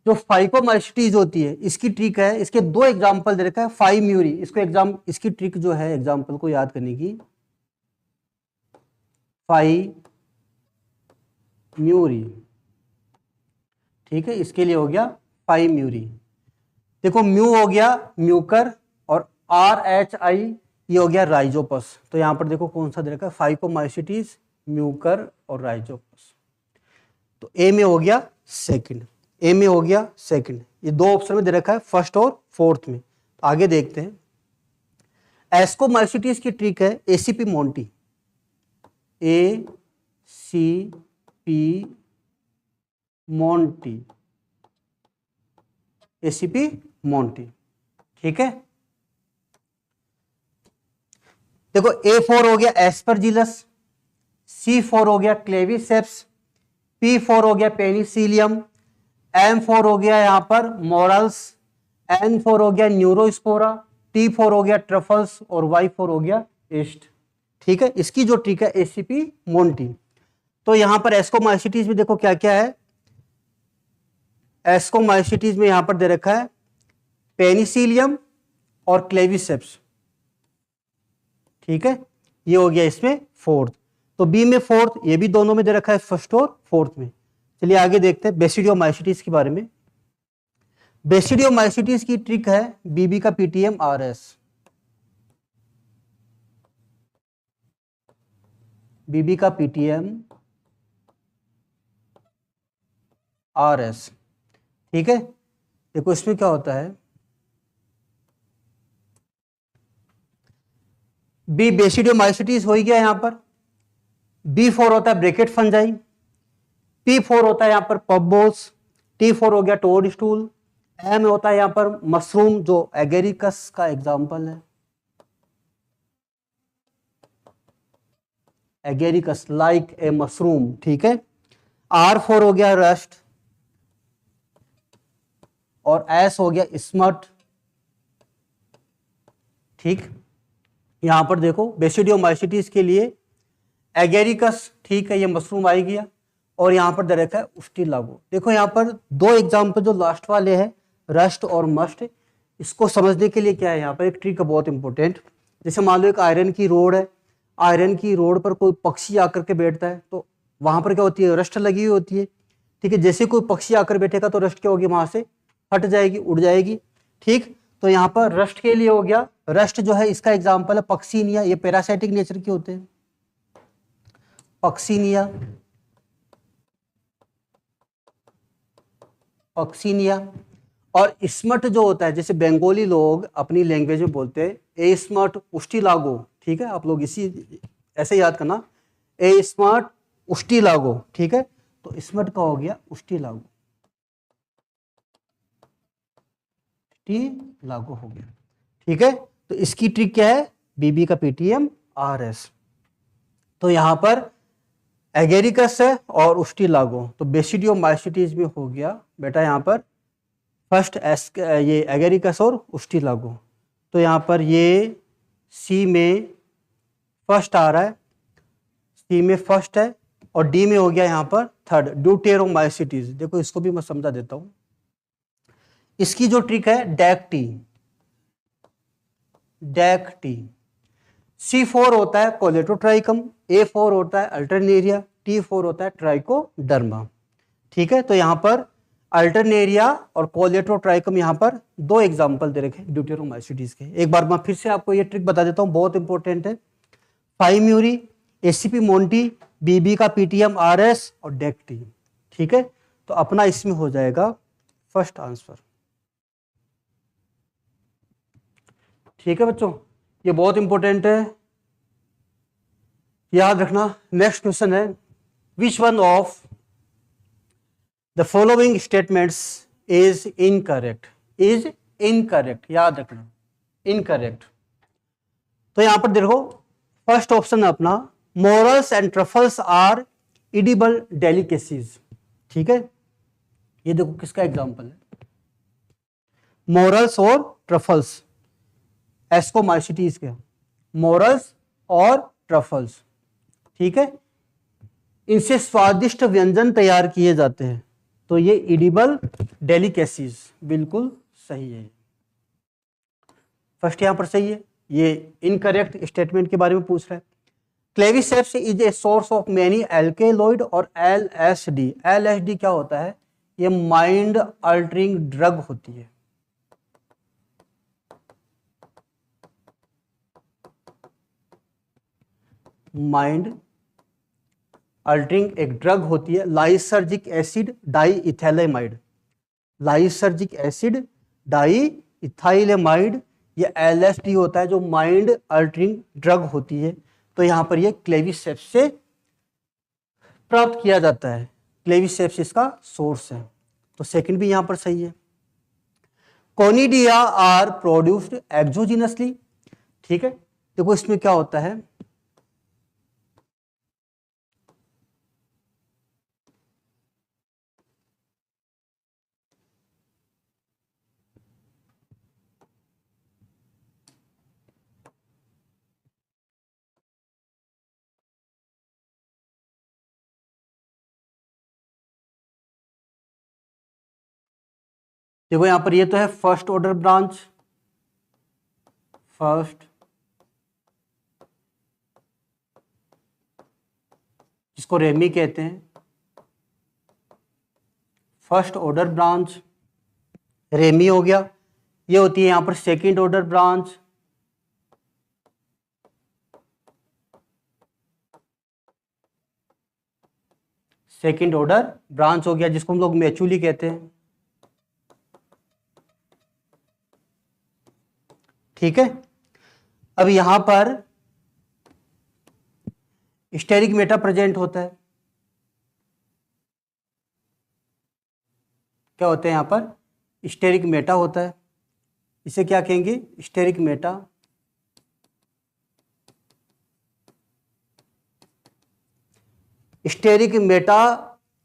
जो फाइकोमाइसिटीज होती है इसकी ट्रिक है, इसके 2 एग्जांपल दे रखा है, फाइव म्यूरी, इसकी ट्रिक जो है एग्जांपल को याद करने की, फाइव म्यूरी, ठीक है, इसके लिए हो गया फाइव म्यूरी। देखो म्यू हो गया म्यूकर, और RHI ये हो गया राइजोपस, तो यहां पर देखो कौन सा दे रखा है, फाइकोमाइसिटीज, म्यूकर और राइजोपस, तो ए में हो गया सेकंड, ए में हो गया सेकंड, ये 2 ऑप्शन में दे रखा है फर्स्ट और फोर्थ में। आगे देखते हैं, एस्कोमाइसिटीज की ट्रिक है ACP Monty, ACP Monty, ACP Monty, ठीक है। देखो A4 हो गया एस्परजिलस, C4 हो गया क्लेविसेप्स, P4 हो गया पेनिसिलियम, M4 हो गया यहां पर मोरल्स, N4 हो गया न्यूरोस्पोरा, T4 हो गया ट्रफल्स और Y4 हो गया ईस्ट, ठीक है। इसकी जो ट्रिक है ACP मोंटी। तो यहां पर एस्कोमाइसिटीज में देखो क्या क्या है, एस्कोमाइसिटीज में यहां पर दे रखा है पेनिसिलियम और क्लेविसेप्स, ठीक है, ये हो गया इसमें फोर्थ। तो बी में फोर्थ, ये भी दोनों में दे रखा है, फर्स्ट और फोर्थ में। चलिए आगे देखते हैं बेसिडियोमाइसिटीज के बारे में। बेसिडियोमाइसिटीज की ट्रिक है बीबी का पीटीएम आरएस। बीबी का पीटीएम आरएस, ठीक है। देखो इसमें क्या होता है, बी बेसिडियोमाइसिटीज हो गया यहां पर, B4 होता है ब्रैकेट फंजाई, P4 होता है यहां पर पबोल्स, T4 हो गया टोड स्टूल, M होता है यहां पर मशरूम जो एगेरिकस का एग्जाम्पल है, एगेरिकस लाइक ए मशरूम, ठीक है। R4 हो गया रस्ट, और S हो गया स्मट, ठीक। यहां पर देखो बेसिडियोमाइसिटीज के लिए एगेरिकस, ठीक है, ये मशरूम आ गया, और यहां पर दे रखा है उस्टिलागो। देखो यहां पर दो एग्जाम्पल जो लास्ट वाले हैं, रस्ट और मस्ट, इसको समझने के लिए क्या है, यहाँ पर एक ट्रिक है बहुत इंपॉर्टेंट। जैसे मान लो एक आयरन की रोड है, आयरन की रोड पर कोई पक्षी आकर के बैठता है, तो वहां पर क्या होती है, रस्ट लगी हुई होती है, ठीक है। जैसे कोई पक्षी आकर बैठेगा तो रस्ट क्या होगी, वहां से हट जाएगी, उड़ जाएगी, ठीक। तो यहाँ पर रस्ट के लिए हो गया, रस्ट जो है इसका एग्जाम्पल है पक्सीनिया, ये पैरासाइटिक नेचर के होते हैं, पक्सीनिया, पक्सीनिया। और स्मट जो होता है, जैसे बंगाली लोग अपनी लैंग्वेज में बोलते हैं ए स्मट उस्टिलागो, ठीक है, आप लोग इसी ऐसे याद करना, ए स्मट उस्टिलागो, ठीक है। तो स्मट का हो गया उस्टिलागो, लागू हो गया, ठीक है। तो इसकी ट्रिक क्या है, बीबी का पीटीएम आरएस। तो यहां पर एगेरिकस है और उस्टिलागो, तो बेसिडियोमाइसिटीज में हो गया बेटा यहां पर फर्स्ट एस, ये एगेरिकस और उस्टिलागो। तो यहां पर ये सी में फर्स्ट आ रहा है, सी में फर्स्ट है, और डी में हो गया यहां पर थर्ड, ड्यूटेरोमाइसिटीज। देखो इसको भी मैं समझा देता हूं। इसकी जो ट्रिक है डैक टी, C4 होता है कोलेटोट्राइकम, A4 होता है अल्टरनेरिया, T4 होता है ट्राइकोडर्मा, ठीक है। तो यहां पर अल्टरनेरिया और कोलेटोट्राइकम यहां पर दो एग्जांपल दे रखे ड्यूटेरोमाइसिटीज के। एक बार मैं फिर से आपको ये ट्रिक बता देता हूं, बहुत इंपॉर्टेंट है। 5 म्यूरी, ACP मोन्टी, बीबी का पीटीएम आरएस और डेक टी, ठीक है। तो अपना इसमें हो जाएगा फर्स्ट आंसर, ठीक है बच्चों, ये बहुत इंपॉर्टेंट है, याद रखना। नेक्स्ट क्वेश्चन है, which one of the following statements is incorrect, is incorrect, याद रखना इनकरेक्ट। तो यहां पर देखो फर्स्ट ऑप्शन है अपना, morels and truffles are edible delicacies, ठीक है। ये देखो किसका एग्जांपल है, मोरल्स और ट्रफल्स, एस्कोमाइसिटीज के, मोरल्स और ट्रफल्स, ठीक है। इनसे स्वादिष्ट व्यंजन तैयार किए जाते हैं, तो ये इडिबल डेलिकेसीज बिल्कुल सही है, फर्स्ट यहां पर सही है। ये इनकरेक्ट स्टेटमेंट के बारे में पूछ रहा है। Claviceps is a source of many alkaloid और LSD, LSD क्या होता है, ये माइंड अल्टरिंग ड्रग होती है, माइंड अल्टरिंग एक ड्रग होती है। Lysergic acid diethylamide, lysergic acid diethylamide, ये LSD होता है जो माइंड अल्टरिंग ड्रग होती है। तो यहां पर ये क्लेविसेप्स से प्राप्त किया जाता है, क्लेविसेप्स इसका सोर्स है, तो सेकंड भी यहां पर सही है। कोनिडिया आर प्रोड्यूस्ड एक्सोजिनसली, ठीक है। देखो इसमें क्या होता है, देखो यहां पर ये तो है फर्स्ट ऑर्डर ब्रांच, फर्स्ट इसको रेमी कहते हैं, फर्स्ट ऑर्डर ब्रांच रेमी हो गया। ये होती है यहां पर second order branch, second order branch हो गया, जिसको हम लोग मैचुअली कहते हैं। ठीक है, अब यहां पर स्टेरिक मेटा प्रेजेंट होता है। क्या होता है यहां पर? स्टेरिक मेटा होता है। इसे क्या कहेंगे? Sterigmata. स्टेरिक मेटा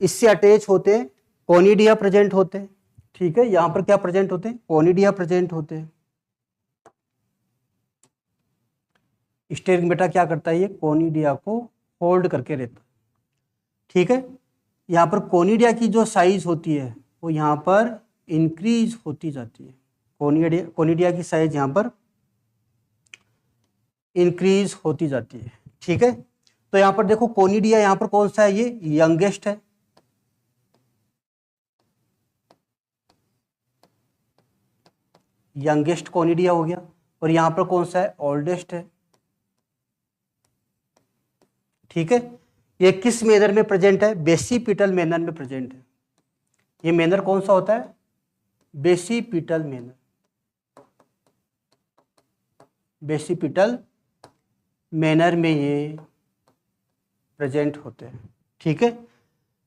इससे अटैच होते हैं कोनिडिया प्रेजेंट होते हैं। ठीक है, यहां पर क्या प्रेजेंट होते हैं? कोनिडिया प्रेजेंट होते हैं। स्टेरिक मेटा क्या करता है? ये कोनिडिया को होल्ड करके रहता है। ठीक है, यहां पर कोनिडिया की जो साइज होती है वो यहां पर इंक्रीज होती जाती है। कोनिडिया की साइज यहां पर इंक्रीज होती जाती है। ठीक है, तो यहां पर देखो कोनिडिया यहां पर कौन सा है? ये यंगेस्ट है। यंगेस्ट कोनिडिया हो गया। और यहां पर कौन सा है? ओल्डेस्ट है। ठीक है, ये किस मैनर में प्रेजेंट है? बेसिपिटल मैनर में प्रेजेंट है। ये मैनर कौन सा होता है? बेसिपिटल मैनर, बेसिपिटल मैनर में ये प्रेजेंट होते हैं। ठीक है,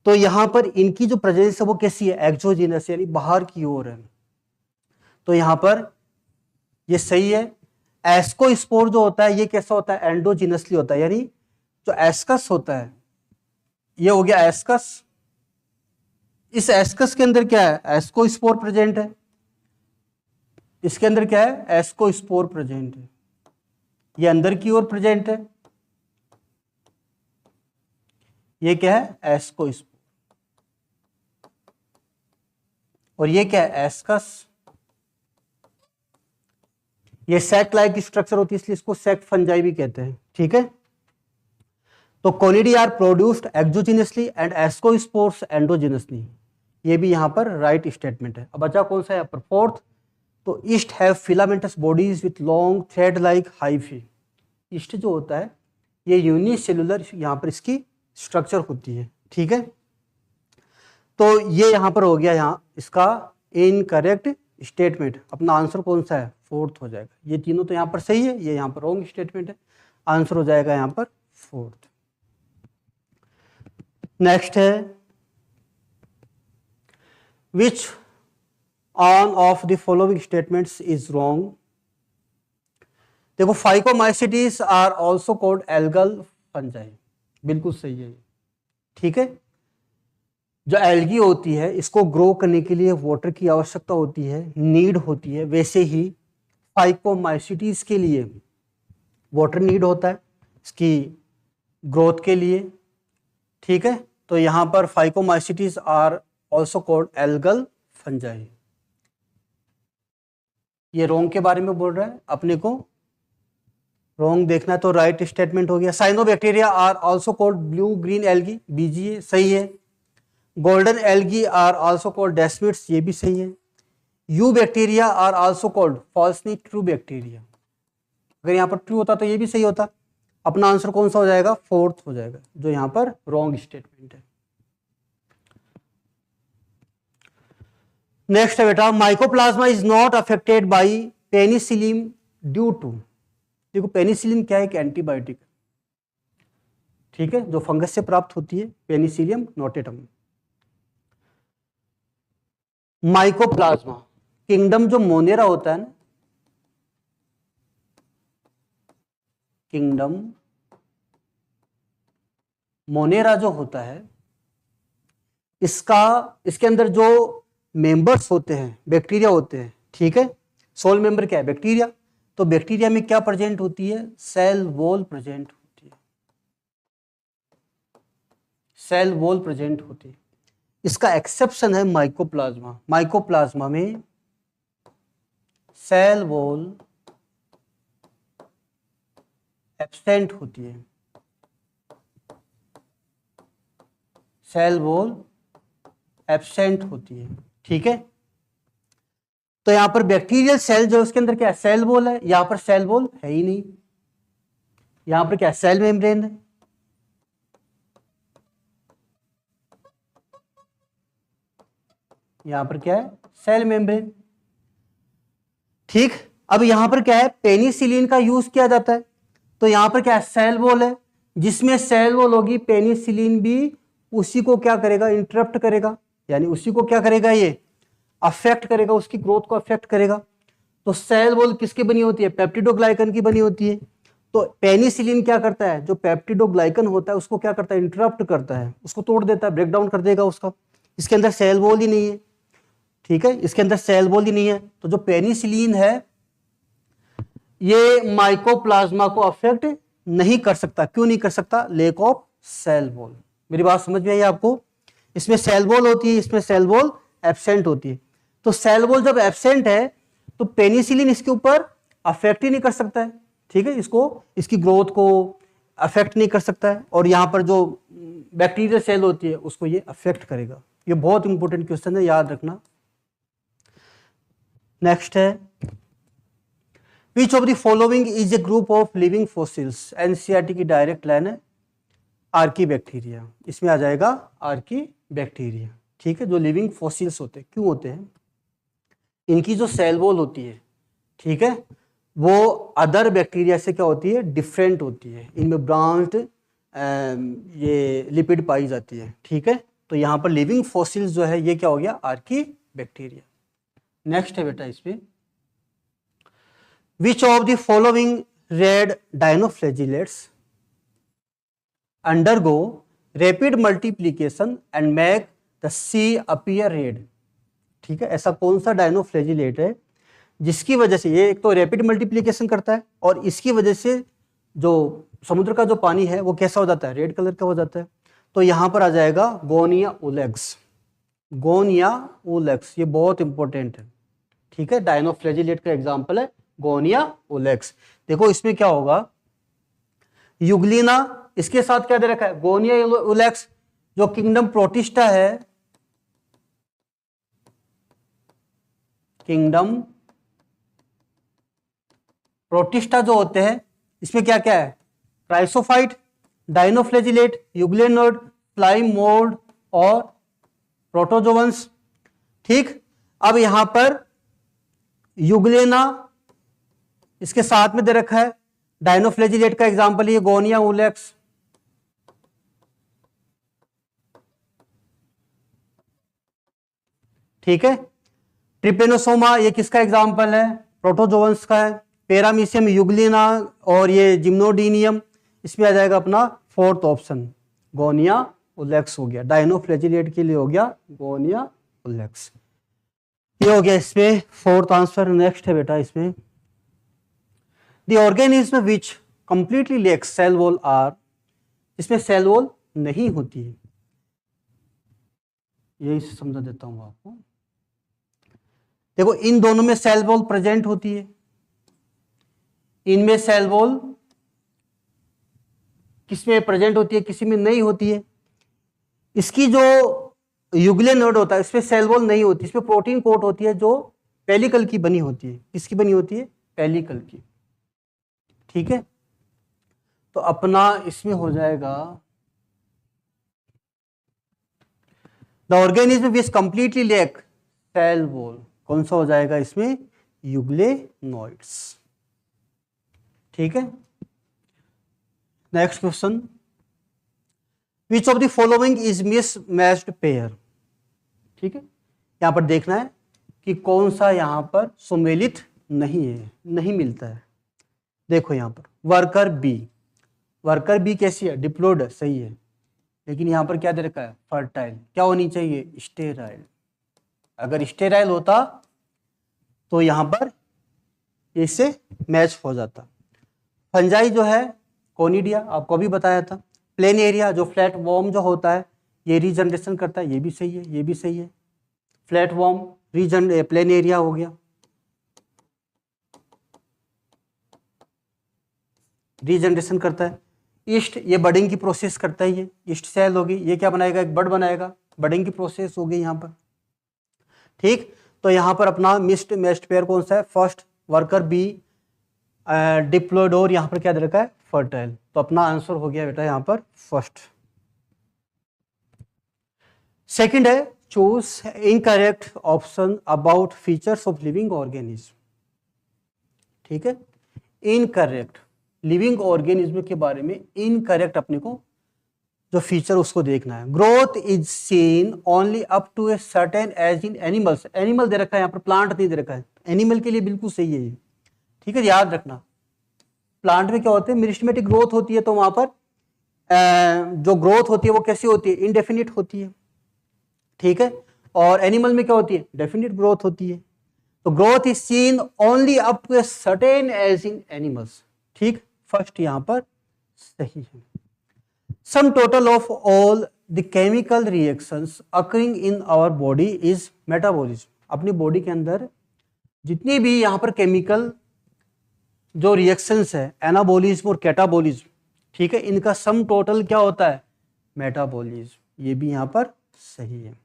तो यहां पर इनकी जो प्रेजेंस है वो कैसी है? एक्सोजीनस, यानी बाहर की ओर है। तो यहां पर ये सही है। एस्कोस्पोर जो होता है ये कैसा होता है? एंडोजिनसली होता है, यानी जो एस्कस होता है, ये हो गया एस्कस। इस एस्कस के अंदर क्या है? एस्कोस्पोर प्रेजेंट है। इसके अंदर क्या है? एस्कोस्पोर प्रेजेंट है। ये अंदर की ओर प्रेजेंट है। ये क्या है? एस्कोस्पोर। और ये क्या है? एस्कस। ये सैक लाइक स्ट्रक्चर होती है, इसलिए इसको सैक फंजाई भी कहते हैं। ठीक है, तो conidia are produced exogenously and ascospores endogenously. ये भी यहां पर राइट स्टेटमेंट है। अब बचा कौन सा है यहां पर? फोर्थ। तो east have filamentous bodies with long thread like hyphae. East जो होता है ये यूनिसेलुलर यहां पर इसकी स्ट्रक्चर होती है। ठीक है, तो ये यहां पर हो गया यहां इसका इनकरेक्ट स्टेटमेंट। अपना आंसर कौन सा है? फोर्थ हो जाएगा। ये तीनों तो यहां पर सही है, ये यहां पर रॉन्ग स्टेटमेंट है। आंसर हो जाएगा यहां पर फोर्थ। नेक्स्ट है, which one of the following statements is wrong? देखो, phycomycetes are also called algal fungi, बिल्कुल सही है। ठीक है, जो एल्गी होती है इसको ग्रो करने के लिए वाटर की आवश्यकता होती है, नीड होती है। वैसे ही फाइकोमाइसिटीज के लिए वाटर नीड होता है इसकी ग्रोथ के लिए। ठीक है, तो यहां पर phycomycetes are also called algal fungi. ये रोंग के बारे में बोल रहा है, अपने को रोंग देखना है तो राइट स्टेटमेंट हो गया। Cyanobacteria are also called blue green algae, BGA सही है। Golden algae are also called desmids, ये भी सही है। Eubacteria are also called falsely true bacteria. अगर यहाँ पर ट्रू होता तो ये भी सही होता। अपना आंसर कौन सा हो जाएगा? फोर्थ हो जाएगा, जो यहाँ पर रॉन्ग स्टेटमेंट है। नेक्स्ट है बेटा, mycoplasma is not affected by penicillin due to. देखो, पेनिसिलिन क्या है? एक एंटीबायोटिक। ठीक है, जो फंगस से प्राप्त होती है, पेनिसिलियम नोटेटम। माइकोप्लाज्मा किंगडम जो मोनेरा होता है ना, किंगडम मोनेरा जो होता है, इसके अंदर जो मेंबर्स होते हैं, बैक्टीरिया होते हैं। ठीक है, सोल मेंबर क्या है? बैक्टीरिया। तो बैक्टीरिया में क्या प्रेजेंट होती है? सेल वॉल प्रेजेंट होती है। सेल वॉल प्रेजेंट होती है। इसका एक्सेप्शन है माइकोप्लाज्मा। माइकोप्लाज्मा में सेल वॉल एब्सेंट होती है। सेल वॉल एब्सेंट होती है। ठीक है, तो यहां पर बैक्टीरियल सेल जो उसके अंदर क्या सेल वॉल है, यहां पर सेल वॉल है ही नहीं, यहां पर क्या सेल मेम्ब्रेन है। यहां पर क्या है सेल मेम्ब्रेन। ठीक, अब यहां पर क्या है पेनिसिलिन का यूज किया जाता है, तो यहां पर क्या है सेल वॉल है, जिसमें सेल वॉल होगी पेनिसिलिन भी उसी को क्या करेगा इंटरप्ट करेगा, यानी उसी को क्या करेगा ये अफेक्ट करेगा, उसकी ग्रोथ को अफेक्ट करेगा। तो सेल वॉल किसकी बनी होती है पेप्टिडोग्लाइकन की बनी होती है। तो पेनिसिलिन क्या करता है जो पेप्टिडोग्लाइकन होता है उसको क्या करता है इंटरप्ट करता है, उसको तोड़ देता है, ब्रेक डाउन कर देगा उसका। इसके अंदर सेल वॉल ही नहीं है। ठीक है, इसके अंदर सेल वॉल ही नहीं है, तो जो पेनिसिलिन है ये माइकोप्लाज्मा को अफेक्ट नहीं कर सकता। क्यों नहीं कर सकता, लेक ऑफ सेल वॉल। मेरी बात समझ में आई आपको, इसमें सेल वॉल होती है, इसमें सेल वॉल एब्सेंट होती है। तो सेल वॉल जब एब्सेंट है तो पेनिसिलिन इसके ऊपर अफेक्ट ही नहीं कर सकता है। ठीक है, इसको इसकी ग्रोथ को अफेक्ट नहीं कर सकता है, और यहां पर जो बैक्टीरियल सेल होती है उसको ये अफेक्ट करेगा। ये बहुत इंपॉर्टेंट क्वेश्चन है, याद रखना। नेक्स्ट है विच of the following is a group of living fossils. NCERT की डायरेक्ट लाइन है आर्की बैक्टीरिया, इसमें आ जाएगा आर्की बैक्टीरिया। ठीक है, जो लिविंग फॉसिल्स होते हैं, क्यों होते हैं, इनकी जो सेल वॉल होती है, ठीक है, वो अदर बैक्टीरिया से क्या होती है डिफरेंट होती है, इनमें ब्रांच्ड ये लिपिड पाई जाती है। ठीक है, तो यहाँ पर लिविंग फॉसिल्स जो है ये क्या हो गया आर्की बैक्टीरिया। नेक्स्ट है बेटा इसमें विच of the following red dinoflagellates undergo rapid multiplication and make the sea appear red। ठीक है, ऐसा कौन सा डायनोफ्लैजिलेट है जिसकी वजह से ये एक तो रैपिड मल्टीप्लिकेशन करता है और इसकी वजह से जो समुद्र का जो पानी है वो कैसा हो जाता है रेड कलर का हो जाता है। तो यहां पर आ जाएगा गोनिया ओलेक्स। गोनिया ओलेक्स ये बहुत इंपॉर्टेंट है। ठीक है, डायनोफ्लैजिलेट का एग्जांपल है गोनिया ओलेक्स। देखो इसमें क्या होगा युगलिना, इसके साथ क्या दे रखा है गोनिया ओलेक्स। जो किंगडम प्रोटिस्टा है, किंगडम प्रोटिस्टा जो होते हैं इसमें क्या क्या है क्राइसोफाइट, डायनोफ्लैजिलेट, यूग्लेनोड, फ्लाइम मोल्ड और प्रोटोजोवंस। ठीक, अब यहां पर युगलेना इसके साथ में दे रखा है, डायनोफ्लैजिलेट का एग्जांपल ये गोनिया ओलेक्स। ठीक है, ट्रिपेनोसोमा ये किसका एग्जांपल है प्रोटोजोवंस का है। पैरामीशियम युगलिना और ये जिम्नोडीनियम, इसमें आ जाएगा अपना फोर्थ ऑप्शन गोनिया ओलेक्स हो गया। डायनोफ्लैजिलेट के लिए हो गया गोनिया ओलेक्स, ये हो गया इसमें फोर्थ आंसर। नेक्स्ट है बेटा इसमें the organism which completely lacks cell wall are, इसमें सेल वॉल नहीं होती है। यही से समझा देता हूं आपको। देखो इन दोनों में सेल वॉल प्रेजेंट होती है, इनमें सेल वॉल किसमें प्रेजेंट होती है किसी में नहीं होती है। इसकी जो यूग्लेनोड होता है इसमें सेल वॉल नहीं होती, इसमें प्रोटीन कोट होती है जो पेलिकल की बनी होती है। किसकी बनी होती है पेलिकल की। ठीक है, तो अपना इसमें हो जाएगा the organism which completely lack cell wall, कौन सा हो जाएगा इसमें यूग्लेनोइड्स। ठीक है, next question which of the following is mismatched pair. ठीक है, यहां पर देखना है कि कौन सा यहां पर सुमेलित नहीं है, नहीं मिलता है। देखो यहां पर वर्कर बी, वर्कर बी कैसी है डिप्लोइड है, सही है, लेकिन यहां पर क्या दे रखा है फर्टाइल। क्या होनी चाहिए स्टेराइल। अगर स्टेराइल होता तो यहां पर इससे मैच हो जाता। फंजाई जो है कोनिडिया आपको अभी बताया था। प्लेन एरिया जो फ्लैट वॉर्म जो होता है ये रीजनरेशन करता है, ये भी सही है, ये भी सही है। Flatworm region plane area हो गया, रीजनरेशन करता है। ईस्ट ये बडिंग की प्रोसेस करता है, ये ईस्ट सेल होगी, ये क्या बनाएगा, एक बड बनाएगा, बडिंग की प्रोसेस होगी यहाँ पर। ठीक, तो यहाँ पर अपना मिस्ड मैच्ड पेयर कौन सा है, फर्स्ट, वर्कर बी, डिप्लॉयड, और यहाँ पर क्या दे रखा है, फर्टाइल। तो अपना आंसर हो गया बेटा यहाँ पर फर्स्ट। सेकंड है, choose incorrect option about features of living organism. ठीक है, इनकरेक्ट, लिविंग ऑर्गेनिज्म के बारे में इनकरेक्ट अपने को जो फीचर उसको देखना है। Growth is seen only up to a certain age in animals, animal दे रखा है यहाँ पर, प्लांट नहीं दे रखा है, एनिमल के लिए बिल्कुल सही है ये। ठीक है, याद रखना, प्लांट में क्या होते हैं, मेरिस्टेमेटिक ग्रोथ होती है, तो वहां पर जो ग्रोथ होती है वो कैसी होती है, इनडेफिनिट होती है। ठीक है, और एनिमल में क्या होती है, डेफिनिट ग्रोथ होती है। तो growth is seen only up to a certain age in animals. ठीक, फर्स्ट यहां पर सही है। Sum total of all the chemical reactions occurring in our body is metabolism. अपनी बॉडी के अंदर जितनी भी यहां पर केमिकल जो रिएक्शंस है, एनाबॉलिज्म और कैटाबॉलिज्म, ठीक है, इनका सम टोटल क्या होता है, मेटाबॉलिज्म। ये भी यहां पर सही है।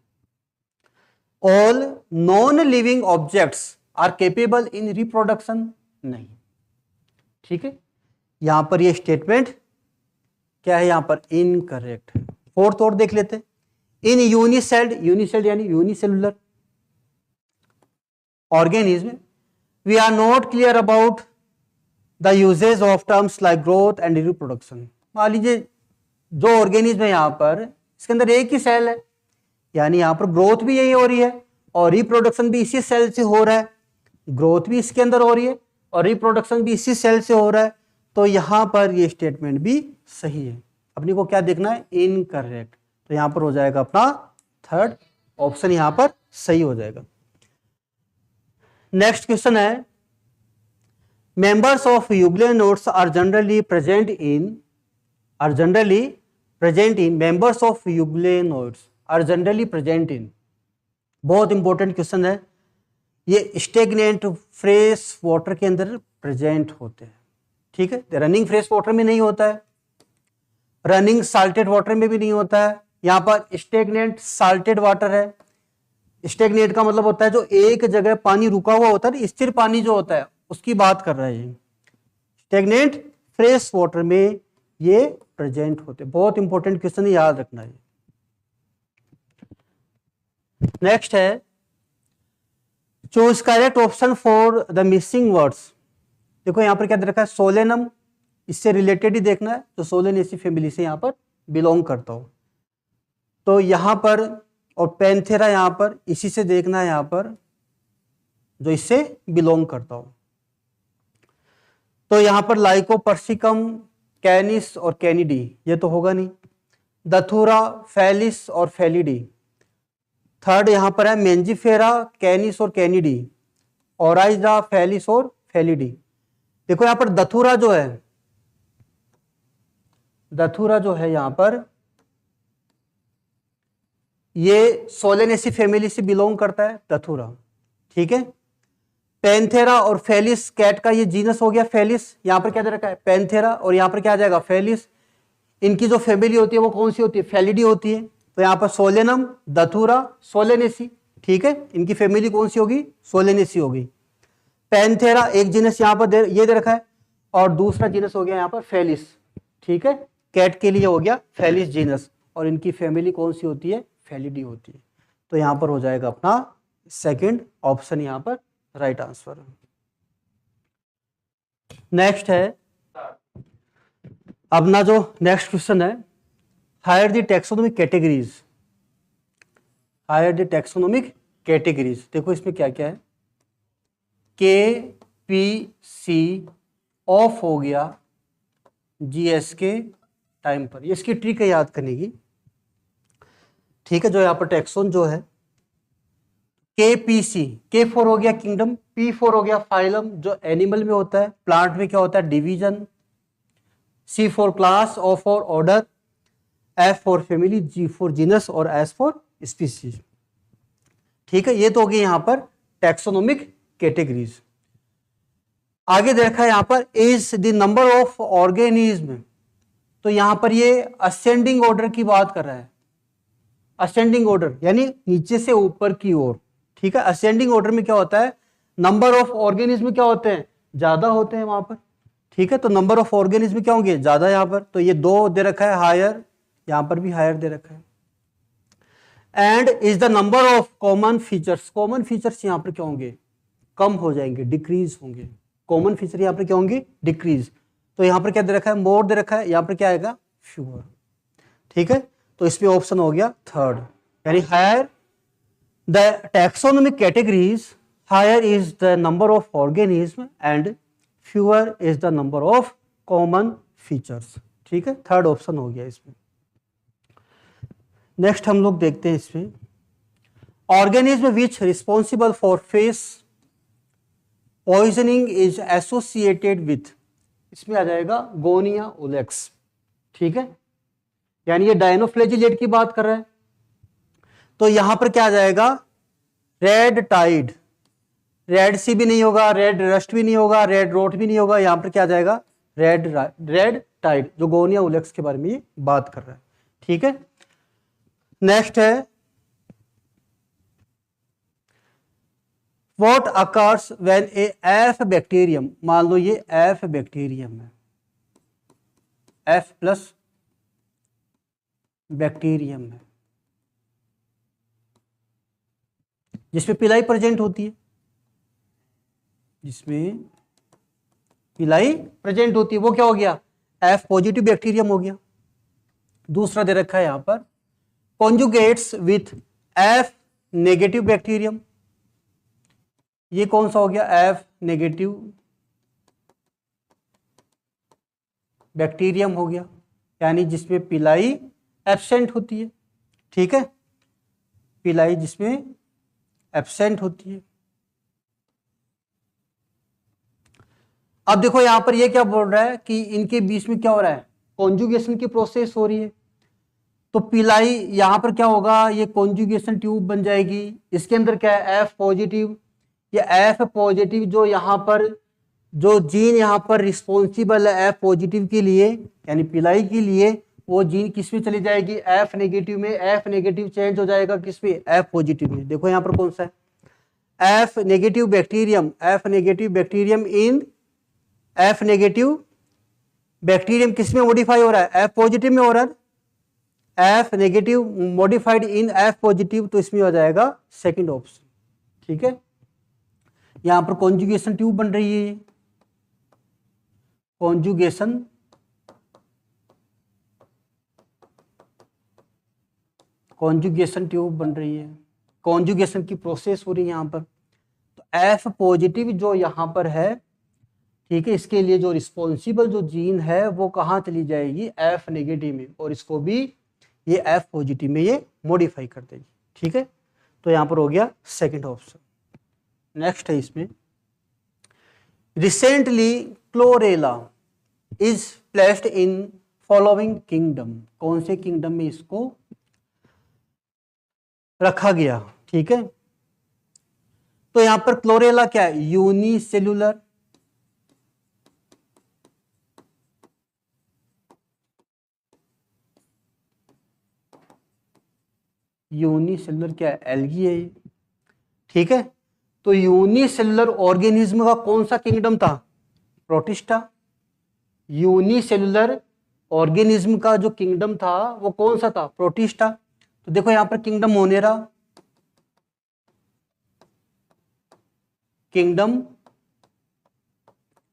All non living objects are capable in reproduction, नहीं। ठीक है, यहां पर ये स्टेटमेंट क्या है, यहां पर इनकरेक्ट है। फोर्थ और देख लेते हैं, इन यूनिसेल्ड, यूनिसेल्ड यानी unicellular organism we are not clear about the usages of terms like growth and reproduction. मान लीजिए जो ऑर्गेनिज्म है यहां पर, इसके अंदर एक ही सेल है, यानी यहां पर ग्रोथ भी यही हो रही है और रिप्रोडक्शन भी इसी सेल से हो रहा है, ग्रोथ भी इसके अंदर हो रही है और रिप्रोडक्शन भी इसी सेल से हो रहा है, तो यहां पर ये स्टेटमेंट भी सही है। अपने को क्या देखना है, इनकरेक्ट। तो यहां पर हो जाएगा अपना थर्ड ऑप्शन यहां पर सही हो जाएगा। नेक्स्ट क्वेश्चन है, members of euglenoids are generally present in members of euglenoids are generally present in. बहुत इंपॉर्टेंट क्वेश्चन है ये, स्टेगनेंट फ्रेश वाटर के अंदर प्रेजेंट होते हैं। ठीक है, रनिंग फ्रेश वाटर में नहीं होता है, रनिंग साल्टेड वाटर में भी नहीं होता है, यहां पर स्टेगनेंट साल्टेड वाटर है। स्टेगनेंट का मतलब होता है जो एक जगह पानी रुका हुआ होता है, स्थिर पानी जो होता है उसकी बात कर रहे हैं। स्टेगनेंट फ्रेश वाटर में ये प्रेजेंट होते हैं। बहुत इंपॉर्टेंट क्वेश्चन है, याद रखना है। नेक्स्ट है, choose correct option for the missing words. देखो यहां पर क्या दे रखा है, सोलेनम, इससे रिलेटेड ही देखना है, जो सोलेनेसी फैमिली से यहां पर बिलोंग करता हो। तो यहां पर, और पैंथेरा यहां पर इसी से देखना है, यहां पर जो इससे बिलोंग करता हो। तो यहां पर लाइकोपर्सिकम, कैनिस और कैनिडी, ये तो होगा नहीं। दथुरा, फैलिस और फैलिडी। थर्ड यहां पर है मेंजिफेरा, कैनिस और कैनिडी, ओराइजा, फैलिस और फैलिडी। देखो यहां पर दथुरा जो है यहां पर, ये सोलेनेसी फैमिली से बिलोंग करता है दथुरा। ठीक है, पैंथेरा और फेलिस, कैट का ये जीनस हो गया फेलिस, यहां पर क्या दे रखा है, पैंथेरा, और यहां पर क्या आ जाएगा, फेलिस। इनकी जो फैमिली होती है वो कौन सी होती है, फैलिडी होती है। तो यहां पर सोलेनम, दथुरा, सोलेनेसी। ठीक है, इनकी फैमिली कौन सी होगी, सोलेनेसी होगी। पैंथेरा एक जीनस यहां पर ये दे रखा है, और दूसरा जीनस हो गया यहां पर फेलिस। ठीक है, कैट के लिए हो गया फेलिस जीनस, और इनकी फैमिली कौन सी होती है, फैलिडी होती है। तो यहां पर हो जाएगा अपना सेकंड ऑप्शन यहां पर राइट आंसर। नेक्स्ट है अपना जो नेक्स्ट क्वेश्चन है, higher the taxonomic categories. Higher the taxonomic categories. देखो इसमें क्या क्या है, के पी सी ऑफ हो गया जीएस के टाइम पर, ये इसकी ट्रिक है याद करने की। ठीक है, जो यहाँ पर टैक्सोन जो है, के पी सी, के फॉर हो गया किंगडम, पी फॉर हो गया फाइलम जो एनिमल में होता है, प्लांट में क्या होता है, division, C for class, O for order, F for family, G for genus और एस फॉर स्पीसीज। ठीक है, ये तो हो गई यहां पर टैक्सोनॉमिक कैटेगरीज। आगे देखा यहां पर, is the number of organism तो यहां पर ये असेंडिंग ऑर्डर की बात कर रहा है, असेंडिंग ऑर्डर यानी नीचे से ऊपर की ओर, ठीक है। असेंडिंग ऑर्डर में क्या होता है, नंबर ऑफ ऑर्गेनिज्म क्या होते हैं, ज्यादा होते हैं वहां पर, ठीक है। तो नंबर ऑफ ऑर्गेनिज्म क्या होंगे, ज्यादा यहां पर, तो ये 2 दे रखा है हायर, यहां पर भी हायर दे रखा है। And is the number of common features, common features यहां पर क्या होंगे, कम हो जाएंगे, डिक्रीज होंगे। कॉमन फीचर यहां पर क्या होंगे, डिक्रीज। तो यहां पर क्या दे रखा है, मोर दे रखा है, यहां पर क्या आएगा, फ्यूअर, ठीक है। तो इसमें ऑप्शन हो गया थर्ड, यानी higher the taxonomic categories, higher is the number of organism and fewer is the number of common features, ठीक है। थर्ड ऑप्शन हो गया इसमें। नेक्स्ट हम लोग देखते हैं इसमें, organism which responsible for face poisoning is associated with, इसमें आ जाएगा गोनिया ओलेक्स, ठीक है। यानी ये डायनोफ्लैजिलेट की बात कर रहा है, तो यहां पर क्या आ जाएगा, रेड टाइड, रेड सी भी नहीं होगा, रेड रस्ट भी नहीं होगा, रेड रोट भी नहीं होगा, यहां पर क्या आ जाएगा, रेड टाइड, जो गोनिया ओलेक्स के बारे में ये बात कर रहा है, ठीक है। नेक्स्ट है, what occurs when A F bacterium, मान लो ये एफ बैक्टीरियम है, एफ प्लस बैक्टीरियम है जिसमें पिलाई प्रेजेंट होती है, जिसमें पिलाई प्रेजेंट होती है, वो क्या हो गया, एफ पॉजिटिव बैक्टीरियम हो गया। दूसरा दे रखा है यहां पर, conjugates with F negative bacterium, ये कौन सा हो गया, एफ नेगेटिव बैक्टीरियम हो गया, यानी जिसमें पिलाई एब्सेंट होती है, ठीक है, पिलाई जिसमें एब्सेंट होती है। अब देखो यहां पर ये क्या बोल रहा है कि इनके बीच में क्या हो रहा है, कॉन्जुगेशन की प्रोसेस हो रही है, तो पिलाई यहां पर क्या होगा, ये कॉन्जुगेशन ट्यूब बन जाएगी, इसके अंदर क्या है, एफ पॉजिटिव, ये एफ पॉजिटिव जो यहां पर, जो जीन यहां पर रिस्पॉन्सिबल है एफ पॉजिटिव के लिए यानी पिलाई के लिए, वो जीन किस में चली जाएगी, एफ नेगेटिव में, एफ नेगेटिव चेंज हो जाएगा किस में, एफ पॉजिटिव में। देखो यहां पर कौन सा है, F negative bacterium, F negative bacterium in, F negative bacterium किस में मॉडिफाई हो रहा है, एफ पॉजिटिव में हो रहा है, F negative modified in F positive, तो इसमें हो जाएगा सेकंड ऑप्शन, ठीक है। यहां पर कॉन्जुगेशन ट्यूब बन रही है, कॉन्जुगेशन ट्यूब बन रही है, कॉन्जुगेशन की प्रोसेस हो रही है यहां पर। तो एफ पॉजिटिव जो यहां पर है, ठीक है, इसके लिए जो रिस्पॉन्सिबल जो जीन है वो कहां चली जाएगी, एफ नेगेटिव में, और इसको भी ये एफ पॉजिटिव में ये मॉडिफाई कर देगी, ठीक है। तो यहां पर हो गया सेकंड ऑप्शन। नेक्स्ट है इसमें, recently chlorella is placed in following kingdom, कौन से किंगडम में इसको रखा गया, ठीक है। तो यहां पर क्लोरेला क्या है, यूनिसेलुलर, यूनिसेलुलर क्या है, एल्गी है, ठीक है। तो यूनिसेलुलर ऑर्गेनिज्म का कौन सा किंगडम था, प्रोटिस्टा। यूनिसेलुलर ऑर्गेनिज्म का जो किंगडम था वो कौन सा था, प्रोटिस्टा। तो देखो यहां पर kingdom Monera, kingdom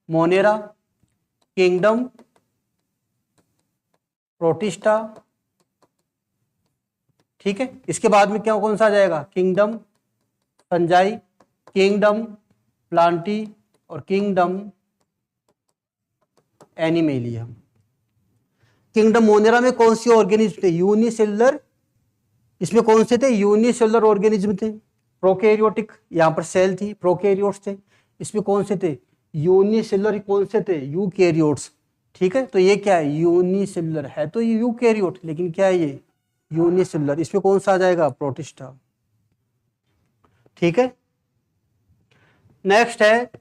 Monera, kingdom protista, ठीक है। इसके बाद में क्या कौन सा आ जाएगा, किंगडम फंजाई, किंगडम प्लांटी और किंगडम एनिमेलिया। किंगडम मोनेरा में कौन सी ऑर्गेनिज्म थे, यूनिसेलुलर, इसमें कौन से थे, यूनिसेलुलर ऑर्गेनिज्म थे, प्रोकैरियोटिक, यहां पर सेल थी, प्रोकैरियोट्स थे। इसमें कौन से थे, यूनिसेलुलर, कौन से थे, यूकैरियोट्स, ठीक है। तो ये क्या है, यूनिसेलुलर है, तो ये यूकैरियोट, लेकिन क्या है ये यूनिसेलुलर, इसमें कौन सा आ जाएगा, प्रोटिस्टा, ठीक है। नेक्स्ट है,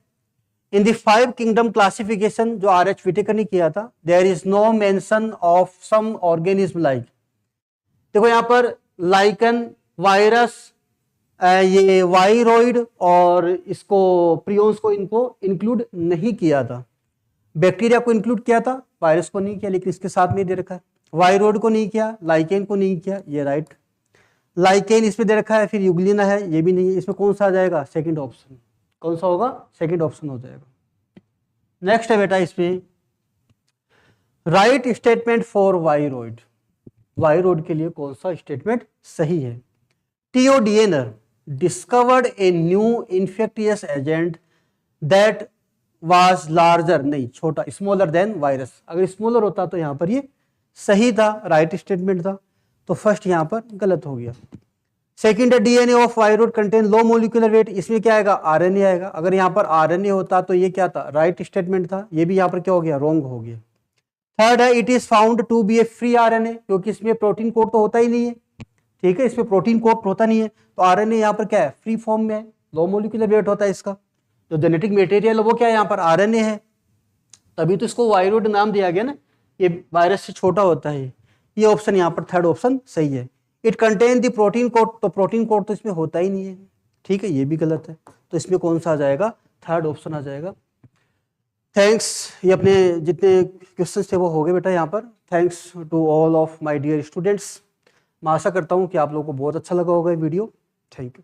इन द 5 किंगडम क्लासिफिकेशन जो RH विटेकर ने किया था, there is no mention of some organism like, देखो यहाँ पर लाइकन, वायरस, ये वायरॉइड और इसको प्रियोन्स को इनको इंक्लूड नहीं किया था। बैक्टीरिया को इंक्लूड किया था, वायरस को नहीं किया, लेकिन इसके साथ में दे रखा है। वायरॉइड को नहीं किया, लाइकेन को नहीं किया, ये राइट। लाइकेन इसमें दे रखा है, फिर यूग्लिना है, ये भी नहीं है। इसमें कौन सा आ जाएगा? Second option. कौन सा होगा? सेकंड ऑप्शन हो जाएगा। नेक्स्ट है बेटा इसमें right statement for viroid. Viroid के लिए कौन सा स्टेटमेंट सही है? T O Diener discovered a new infectious agent that was larger, नहीं छोटा, स्मॉलर देन वायरस। अगर स्मॉलर होता तो यहां पर ये सही था, राइट स्टेटमेंट था, तो फर्स्ट यहां पर गलत हो गया। सेकंड है DNA of viroid contain low molecular weight, इसमें क्या आएगा? आरएनए आएगा। अगर यहाँ पर आरएनए होता तो ये क्या था? राइट स्टेटमेंट था, ये भी यहाँ पर क्या हो गया? रॉन्ग हो गया। थर्ड है it is found to be a free RNA, क्योंकि इसमें प्रोटीन कोड तो होता ही नहीं है, ठीक है, इसमें प्रोटीन कोड होता नहीं है, तो आरएनए यहाँ पर क्या है? फ्री फॉर्म में है, लो मोलिकुलर वेट होता है इसका। जो जेनेटिक मटेरियल है वो क्या है? यहाँ पर आरएनए है, तभी तो इसको वायरॉइड नाम दिया गया ना, ये वायरस से छोटा होता है। ये ऑप्शन यहाँ पर थर्ड ऑप्शन सही है। It contain the protein code, तो प्रोटीन कोड तो इसमें होता ही नहीं है, ठीक है, ये भी गलत है। तो इसमें कौन सा आ जाएगा? थर्ड ऑप्शन आ जाएगा। थैंक्स, ये अपने जितने क्वेश्चंस थे वो हो गए बेटा यहाँ पर। Thanks to all of my dear students. मैं आशा करता हूँ कि आप लोगों को बहुत अच्छा लगा होगा ये वीडियो। Thank you.